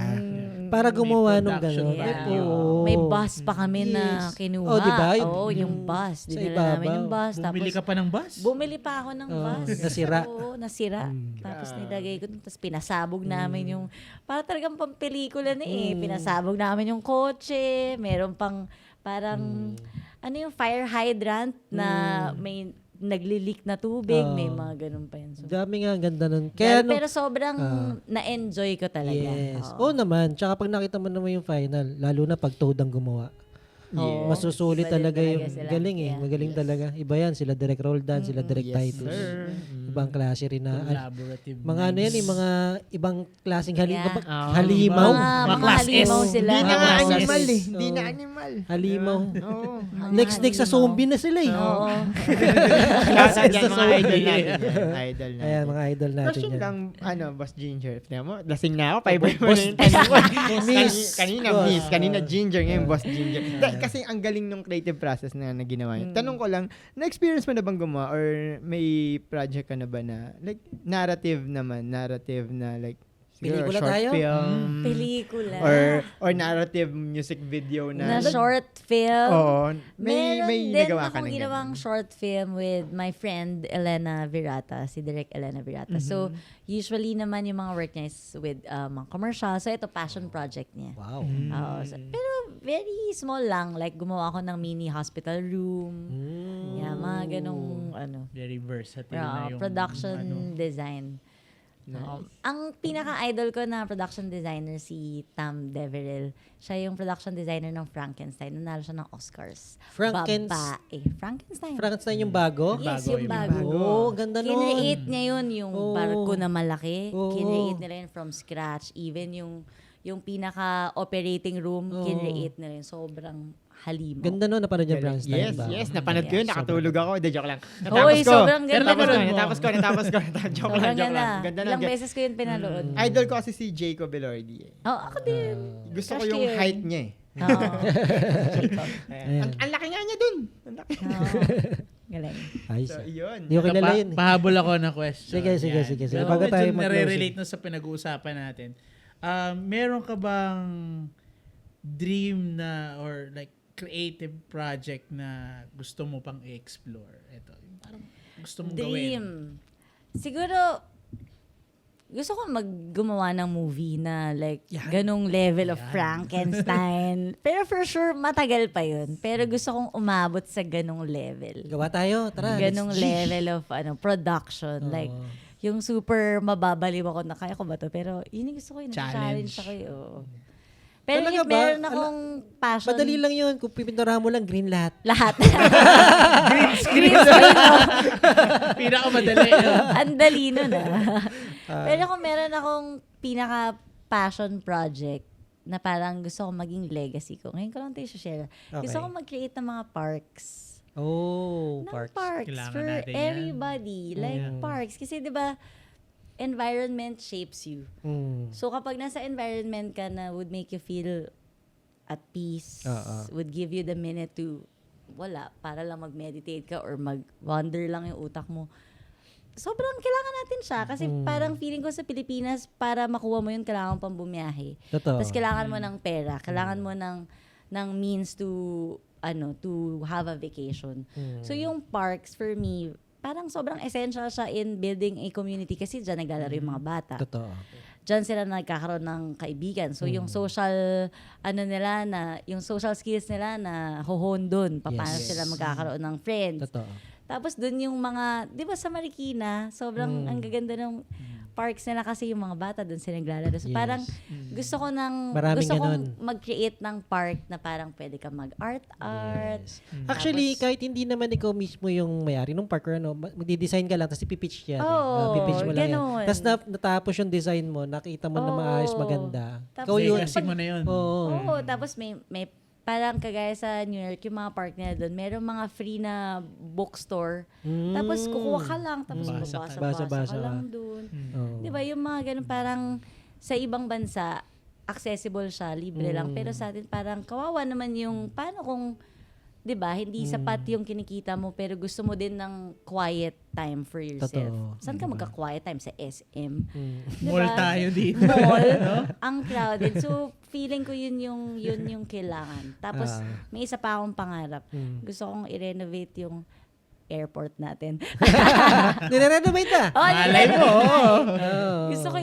Para gumawa nung production gano'n. Yeah. Oo. May bus pa kami na Yes. kinuha. Oh, diba? Oo, yung bus. sa Dinala namin ibabaw. yung bus. Bumili ka Tapos, pa ng bus? bumili pa ako ng bus. Nasira. Oo, nasira. Tapos nilagay ko dun. Tapos pinasabog namin yung, para talagang pampelikula na eh. Pinasabog namin yung kotse. Meron pang, parang, ano yung fire hydrant na may nagli-leak na tubig. May mga ganun pa yun. So, Dami nga, ang ganda nun. Kaya, pero sobrang na-enjoy ko talaga. yes. Oo. Oo naman. Tsaka pag nakita mo naman yung final, lalo na pag Toad ang gumawa. Oo. Masusulit Iba din talaga yung sila. galing eh. Yeah. Magaling talaga. Iba yan. Sila Direk Roldan, sila Direk Titus. sir. Ibang klase rin na. Collaborative. Mga ano yan eh, mga ibang klaseng Yeah. halimaw. Mga class halimaw S. sila. Hindi na nga Class S. animal eh. Oo. Hindi na animal. Halimaw. Oo. Next sa zombie na sila eh. Oo. Klasa dyan, Sa mga idol zombie. natin. yan. Idol natin. Ayan, mga idol natin Question yan. lang, Boss Ginger. Tignan mo, lasing na ako. Paibay mo Boss- na yung tanong ko. Miss. Kanina Boss. Miss. Kanina Ginger. Ngayon Boss Ginger. Kasi ang galing nung creative process na ginawa niyo. Tanong ko lang, na-experience mo na bang gumawa or may project ka na ba na like narrative na like siguro Pelikula short tayo? film Pelikula. or narrative music video na na short film. Oo. Meron May din nagawa ka akong ng ginawang ganun. short film with my friend Elena Virata, si Direk Elena Virata. So, usually naman yung mga work niya is with mga commercial. So, ito passion project niya. Wow. Oo, pero very small lang. Like, gumawa ako ng mini hospital room. Yeah, mga ganong Very versatile na yung production design. Ang pinaka-idol ko na production designer si Tam Deverell. Siya yung production designer ng Frankenstein. Nanalo siya ng Oscars. Babae. Frankenstein. Frankenstein yung bago? Yes, Bago, yung yung bago. Oo, ganda nun. Kinreate niya yun, yung Oo. barko na malaki. Oo. Kinreate nila yun from scratch. Even yung pinaka-operating room, kinreate nila yun. Sobrang halimaw. Ganda nun, napanood niya Frankenstein. Yes, yes. Napanood ko yun. Nakatulog ako. De, joke lang. Hoy, sobrang ganda nun. Natapos ko. Joke lang, Sobrang joke ganda. lang. Ganda Ilang lang. beses ko yun pinanood. Idol ko kasi si Jacob Elordi eh. Oh, ako din. Gusto ko Crush yung yun. height niya eh. Oo. Jacob. Ang laki nga niya dun. Ang laki. Oo. Galing. Ayos. So, yun. Hindi ko kilala yun. Pahabol ako ng question. Sige. Yan. Sige. Pero Bago medyo tayo mag-closing. nare-relate na sa pinag-uusapan natin. Meron ka bang dream na or like creative project na gusto mo pang i-explore? Ito, yung parang gusto mong gawin. Dream. Siguro, gusto ko gumawa ng movie na like ganong level of Frankenstein. Pero for sure, matagal pa yun. Pero gusto kong umabot sa ganong level. Gawa tayo, tara. Ganong let's G. level of production. Like, yung super mababaliw ako na kaya ko ba to? Pero yun yung gusto ko yun. Challenge ako yun. Oo. Pero Talaga if ba? meron akong passion. Madali lang yun. Kung pipinturahan mo lang, green lahat. Lahat. Green screen. Pinakamadali. Ang dali nun Pero kung meron akong pinaka-passion project na parang gusto kong maging legacy ko. Ngayon ko lang tayo share. Gusto Okay. kong mag-create ng mga parks. Oh, Ng parks. parks Kailangan for natin yan. everybody. Like parks. Kasi 'di ba environment shapes you. Mm. So kapag nasa environment ka na would make you feel at peace, would give you the minute to para lang mag-meditate ka or mag-wander lang yung utak mo. Sobrang kailangan natin siya kasi parang feeling ko sa Pilipinas para makuha mo yun kailangan mo pang bumiyahe. Totoo. Tapos kailangan mo ng pera, kailangan mo ng means to have a vacation. So yung parks for me parang sobrang essential siya in building a community kasi diyan naglalaro yung mga bata. Totoo. Diyan sila nagkakaroon ng kaibigan. So yung social yung social skills nila na hohon doon. Paano sila magkakaroon ng friends. Totoo. Tapos doon yung mga, 'di ba sa Marikina, sobrang ang gaganda ng parks nila kasi yung mga bata doon sila naglalaro. So parang gusto kong mag-create ng park na parang pwede ka mag-art. Actually, kahit hindi naman ikaw mismo yung may-ari ng park or magdi-design ka lang tapos ipipitch yan. Pipitch mo lang yan. Tapos natapos yung design mo, nakita mo na maayos, maganda. Tapos, Ikaw yun. Kasi mo na yun. Oo, tapos may parang kagaya sa New York, yung mga park nila doon, merong mga free na bookstore. Tapos kukuha ka lang, tapos babasa ka lang doon. Di ba, yung mga ganun parang sa ibang bansa, accessible siya, libre lang. Pero sa atin parang kawawa naman yung, paano kung, di ba, hindi sapat yung kinikita mo, pero gusto mo din ng quiet time for yourself. Totoo. Saan ka magka-quiet time? Sa SM? Diba? Mall tayo dito. Mall, ang crowded. So, feeling ko yun yung kailangan. Tapos, may isa pa akong pangarap. Gusto kong i-renovate yung airport natin. Nire-renovate na. Malay mo. Gusto ko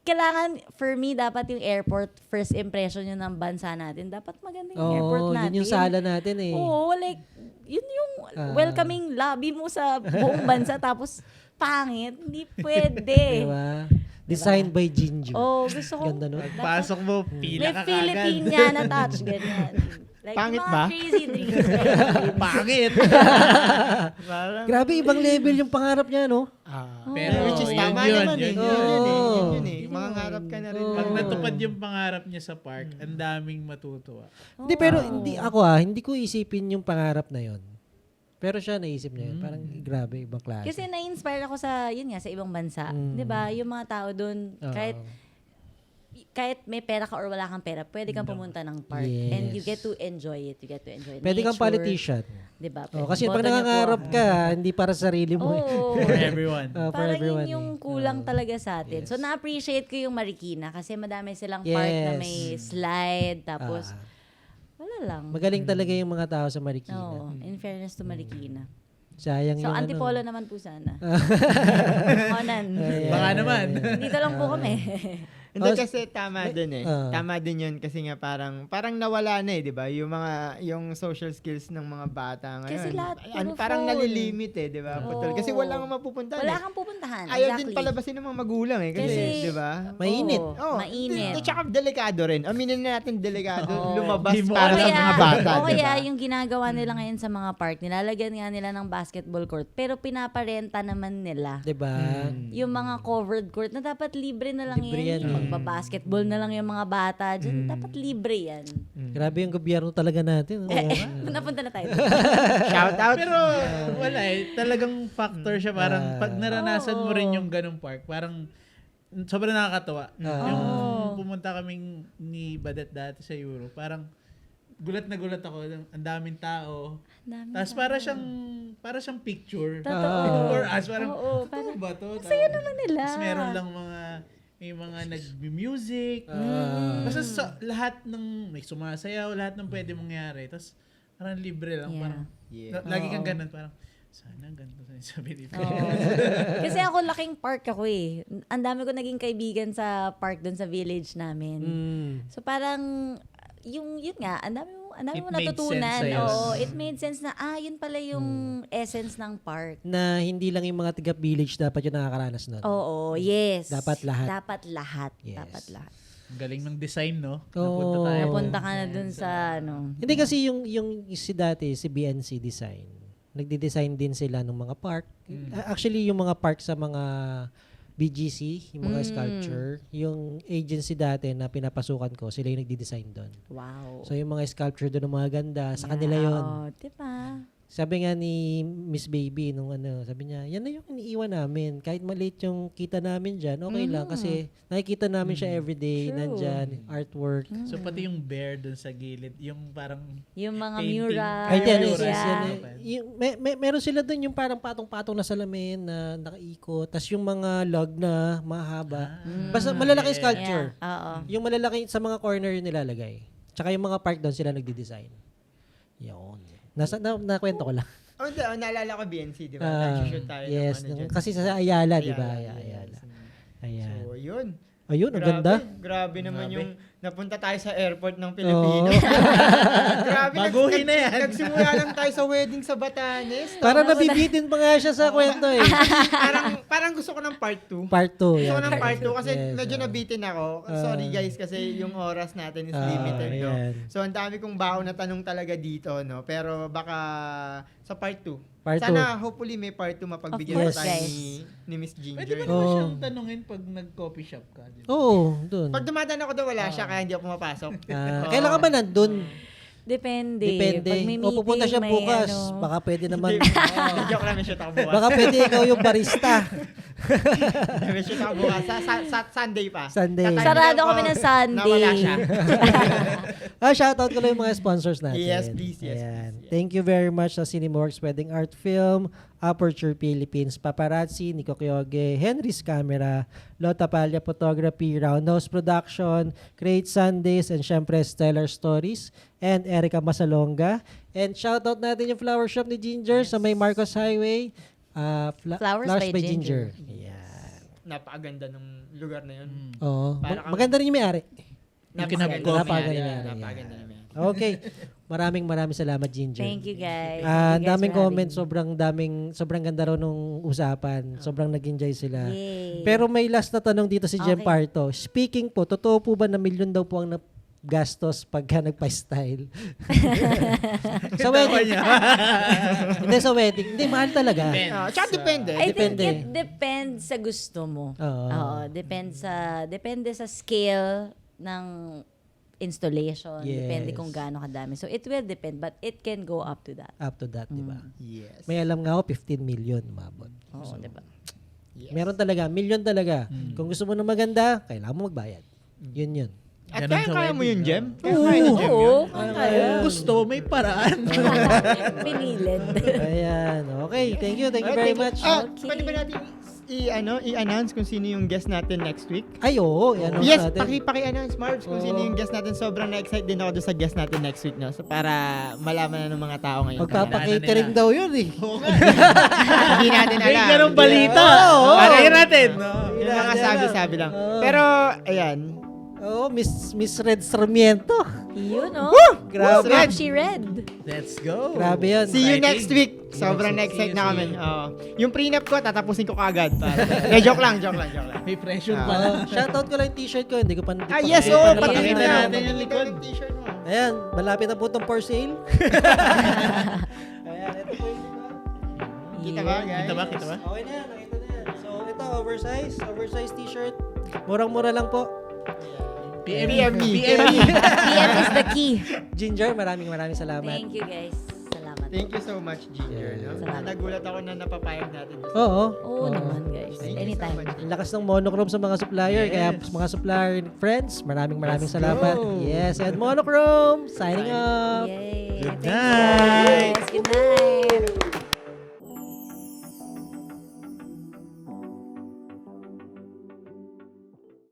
kailangan, for me, dapat yung airport, first impression yun ng bansa natin. Dapat maganda yung airport natin. Yun yung sala natin eh. Oo, like, yun yung welcoming lobby mo sa buong bansa, tapos pangit. Hindi pwede. Diba? Designed by Jinju. Gusto ko. Ganda nun. Pasok mo, pila May ka kagad. Filipiniana touch, ganyan. Like, Pangit mga ba? crazy dreams. Pangit. Grabe, ibang level yung pangarap niya, no? Pero Which is yun tama yun, naman eh. yun Yun eh. Mangangarap ka na rin. Pag natupad yung pangarap niya sa park, ang daming matutuwa. Hindi, pero hindi ko isipin yung pangarap na yon. Pero siya naisip niya yun. Parang grabe, ibang klase. Kasi na-inspire ako sa ibang bansa. 'Di ba? Yung mga tao doon, kahit may pera ka or wala kang pera, pwede kang pumunta ng park. Yes. And you get to enjoy it. You get to enjoy Pwede kang nature. politician. 'Di ba? Kasi pag nangangarap ka, hindi para sa sarili mo. For everyone. For Parang everyone. yun yung kulang talaga sa atin. So, na-appreciate ko yung Marikina kasi madami silang park na may slide. Tapos, wala lang. Magaling talaga yung mga tao sa Marikina. No, in fairness to Marikina. Sayang So, yung Antipolo naman po sana. Onan. Baka naman. Dito lang po kami. Hindi kasi tama din eh. Tama din yun kasi nga parang nawala na eh, 'di ba? Yung social skills ng mga bata ngayon. Kasi lahat puro parang phone. nalilimit eh, 'di ba? Putol. Kasi wala kang mapupuntahan. Wala kang pupuntahan. Ayaw din exactly. palabasin ng mga magulang eh kasi, 'di ba? Mainit. Mainit. At saka delikado rin. Aminin na natin delikado Oo. lumabas Di mo para sa mga bata, o kaya 'di ba? yung ginagawa nila ngayon sa mga park, nilalagyan nga nila ng basketball court, pero pinaparenta naman nila. Diba? Yung mga covered court na dapat libre na lang Libre yan. Magpa-basketball na lang yung mga bata dyan. Dapat libre yan. Grabe yung gobyerno talaga natin. Napunta na tayo. Shout out. Pero wala eh. Talagang factor siya. Parang pag naranasan mo rin yung ganong park, parang sobrang nakakatawa. Yung pumunta kaming ni Badet dati sa Europe, parang gulat na gulat ako. Ang daming tao. Tapos para siyang picture. Totoo. For us, parang, Oo, ano ba to? Saya naman nila. Tapos meron lang may mga nag-music. Basta lahat ng, may sumasayaw, lahat ng pwede mangyari. Tapos parang libre lang. Yeah. Parang, lagi kang ganun. Parang, sana ganito sa Pilipinas. Kasi ako laking park ako eh. Ang dami ko naging kaibigan sa park doon sa village namin. So parang, yun nga, ang dami mo It made natutunan. sense sa'yo. Oo, it made sense na, yun pala yung essence ng park. Na hindi lang yung mga taga-village dapat yung nakakaranas nun. Oo, yes. Dapat lahat. Dapat lahat. Yes. Dapat lahat. Ang galing ng design, no? Oo. Napunta tayo. Napunta ka na dun sa Hindi kasi yung si dati, si BNC Design, nagde-design din sila ng mga park. Actually, yung mga park sa mga BGC, yung mga sculpture, yung agency dati na pinapasukan ko, sila yung nagde-design doon. wow. So yung mga sculpture doon ng mga ganda, sa kanila yun. Oo, diba? Sabi nga ni Miss Baby nung sabi niya, yan na yung iniiwan namin. Kahit maliit yung kita namin dyan, okay lang. Kasi nakikita namin siya everyday, True. nandyan, artwork. So pati yung bear dun sa gilid, yung parang Yung mga painting. mural. Ay, yan, Mural. yes, yeah. yan, meron sila doon yung parang patong-patong na salamin na nakaikot. Tas yung mga log na mahaba. Basta malalaking sculpture. Yeah, oo. Yung malalaki sa mga corner yung nilalagay. Tsaka yung mga park doon sila nagdi-design. Yun. Nakwento ko lang. Naalala ko BNC, di ba? Ah, Nag-shoot tayo yes, ng ano dyan. kasi sa Ayala, di ba? Ayala, Ayala. yes. Ayan. So, yun. Ayun, ang ganda. Grabe naman Grabe. yung napunta tayo sa airport ng Pilipino. Grabe. Baguhin na yan. Nagsimula lang tayo sa wedding sa Batanes. Parang nabibitin pa nga siya sa kwento eh. parang gusto ko ng part 2. Part 2. Gusto ko ng part 2 kasi Yes, medyo nabitin ako. Sorry guys kasi yung oras natin is limited. No? ayan. So ang dami kong baon na tanong talaga dito. No? Pero baka sa part 2. Part Sana hopefully may part 2 mapagbigyan Of course, pa tayo guys. ni Miss Ginger. pwede ba no? naman Oo. siyang tanungin pag nag-coffee shop ka? Di ba? Oo, doon. Pag dumadaan ako doon wala siya kaya hindi ako pumapasok. Kailan ka ba nandun? Depende. Depende. Pag may O pupunta siya meeting, may bukas. ano. Baka pwede naman. Joke lang, may shoot ako bukas. Baka pwede ikaw yung barista. May shoot ako bukas. Sa Sunday pa. Sunday. Tatay- Sarado ko kami ng Sunday. na wala siya. Shoutout ko lang yung mga sponsors natin. Yes, please. Yes, Ayan. please. Thank you very much sa Cineworks Wedding Art Film, Aperture Philippines, Paparazzi, Nico Kyoge, Henry's Camera, Lota Palya Photography, Roundhouse Production, Create Sundays, and syempre Stellar Stories, and Erica Masalonga. And shoutout natin yung flower shop ni Ginger sa may Marcos Highway. Flowers by Ginger. Ayan. Napakaganda ng lugar na yun. Oo. Para kang- Maganda rin yung may-ari. Napakaganda Coffee. Napakaganda yung na may-ari. Napakaganda na may-ari. Okay. Maraming salamat, Ginger. Thank you guys. Ang Thank you guys daming for having comments, me. sobrang ganda raw nung usapan. Sobrang nag-enjoy sila. Yay. Pero may last na tanong dito si Jem Okay. Parto. Speaking po, totoo po ba na milyon daw po ang gastos pagka nagpa-style? Sa wedding. Hindi, sa wedding. Hindi, mahal talaga. Tsaka depende. I Depende. think it depends sa gusto mo. Oo. Depende sa scale ng installation. Yes. Depende kung gaano kadami. So, it will depend, but it can go up to that. Up to that, di ba? Yes. May alam nga ako, 15 million umabot. Oo, diba? Yes. Meron talaga, milyon talaga. Kung gusto mo na maganda, kailangan mo magbayad. Yun yun. At Ganun sa kaya mo yun, wedding, Jem? no? Kaya ni Jem yun? Oo, kaya. Kung gusto, may paraan. Pinilid. Ayan. Okay, thank you very much. Okay. Pwede ba natin i-announce kung sino yung guest natin next week? Ay, oo. Yan Yes, natin. paki-announce, Marbs, kung sino yung guest natin. Sobrang na-excite din ako doon sa guest natin next week, no? So, para malaman na ng mga tao ngayon. Magpapakatering daw yun eh. Hindi natin May alam. ganong balita. Oo. Parayan natin. Yung mga sabi-sabi lang. Oo. Pero, ayan. Oo, Miss Red Sarmiento. Yun, oh. Grabe. Red. She read. Let's go. Grabe yun. See you Exciting. next week. Sobrang na-excite na kami. Oo. Yung prenup ko, tatapusin ko kagad. Joke lang. May pressure Ah. pala. Shoutout ko lang yung t-shirt ko. Hindi ko pa Yes, hindi ko oo. pa Pakita napakita. natin yung likod. Yung t-shirt mo. Ayan, malapit na po itong for sale. Ayan, ito po yung Kita ba, guys? Kita ba? Okay na yan, nakita na yan. So, ito, oversized t-shirt. Murang-mura lang po. PM me. PM is the key. Ginger, maraming salamat. Thank you, guys. Salamat. Thank you so much, Ginger. No? Salamat. Nagulat ako na napapayag natin. Oo. Oo naman, guys. Thank you so Anytime. much. Ang lakas ng monochrome sa mga supplier. Yes. Kaya mga supplier friends, maraming Let's salamat. go. Yes, and monochrome, signing off. Yay. Good Thanks, guys. Good night.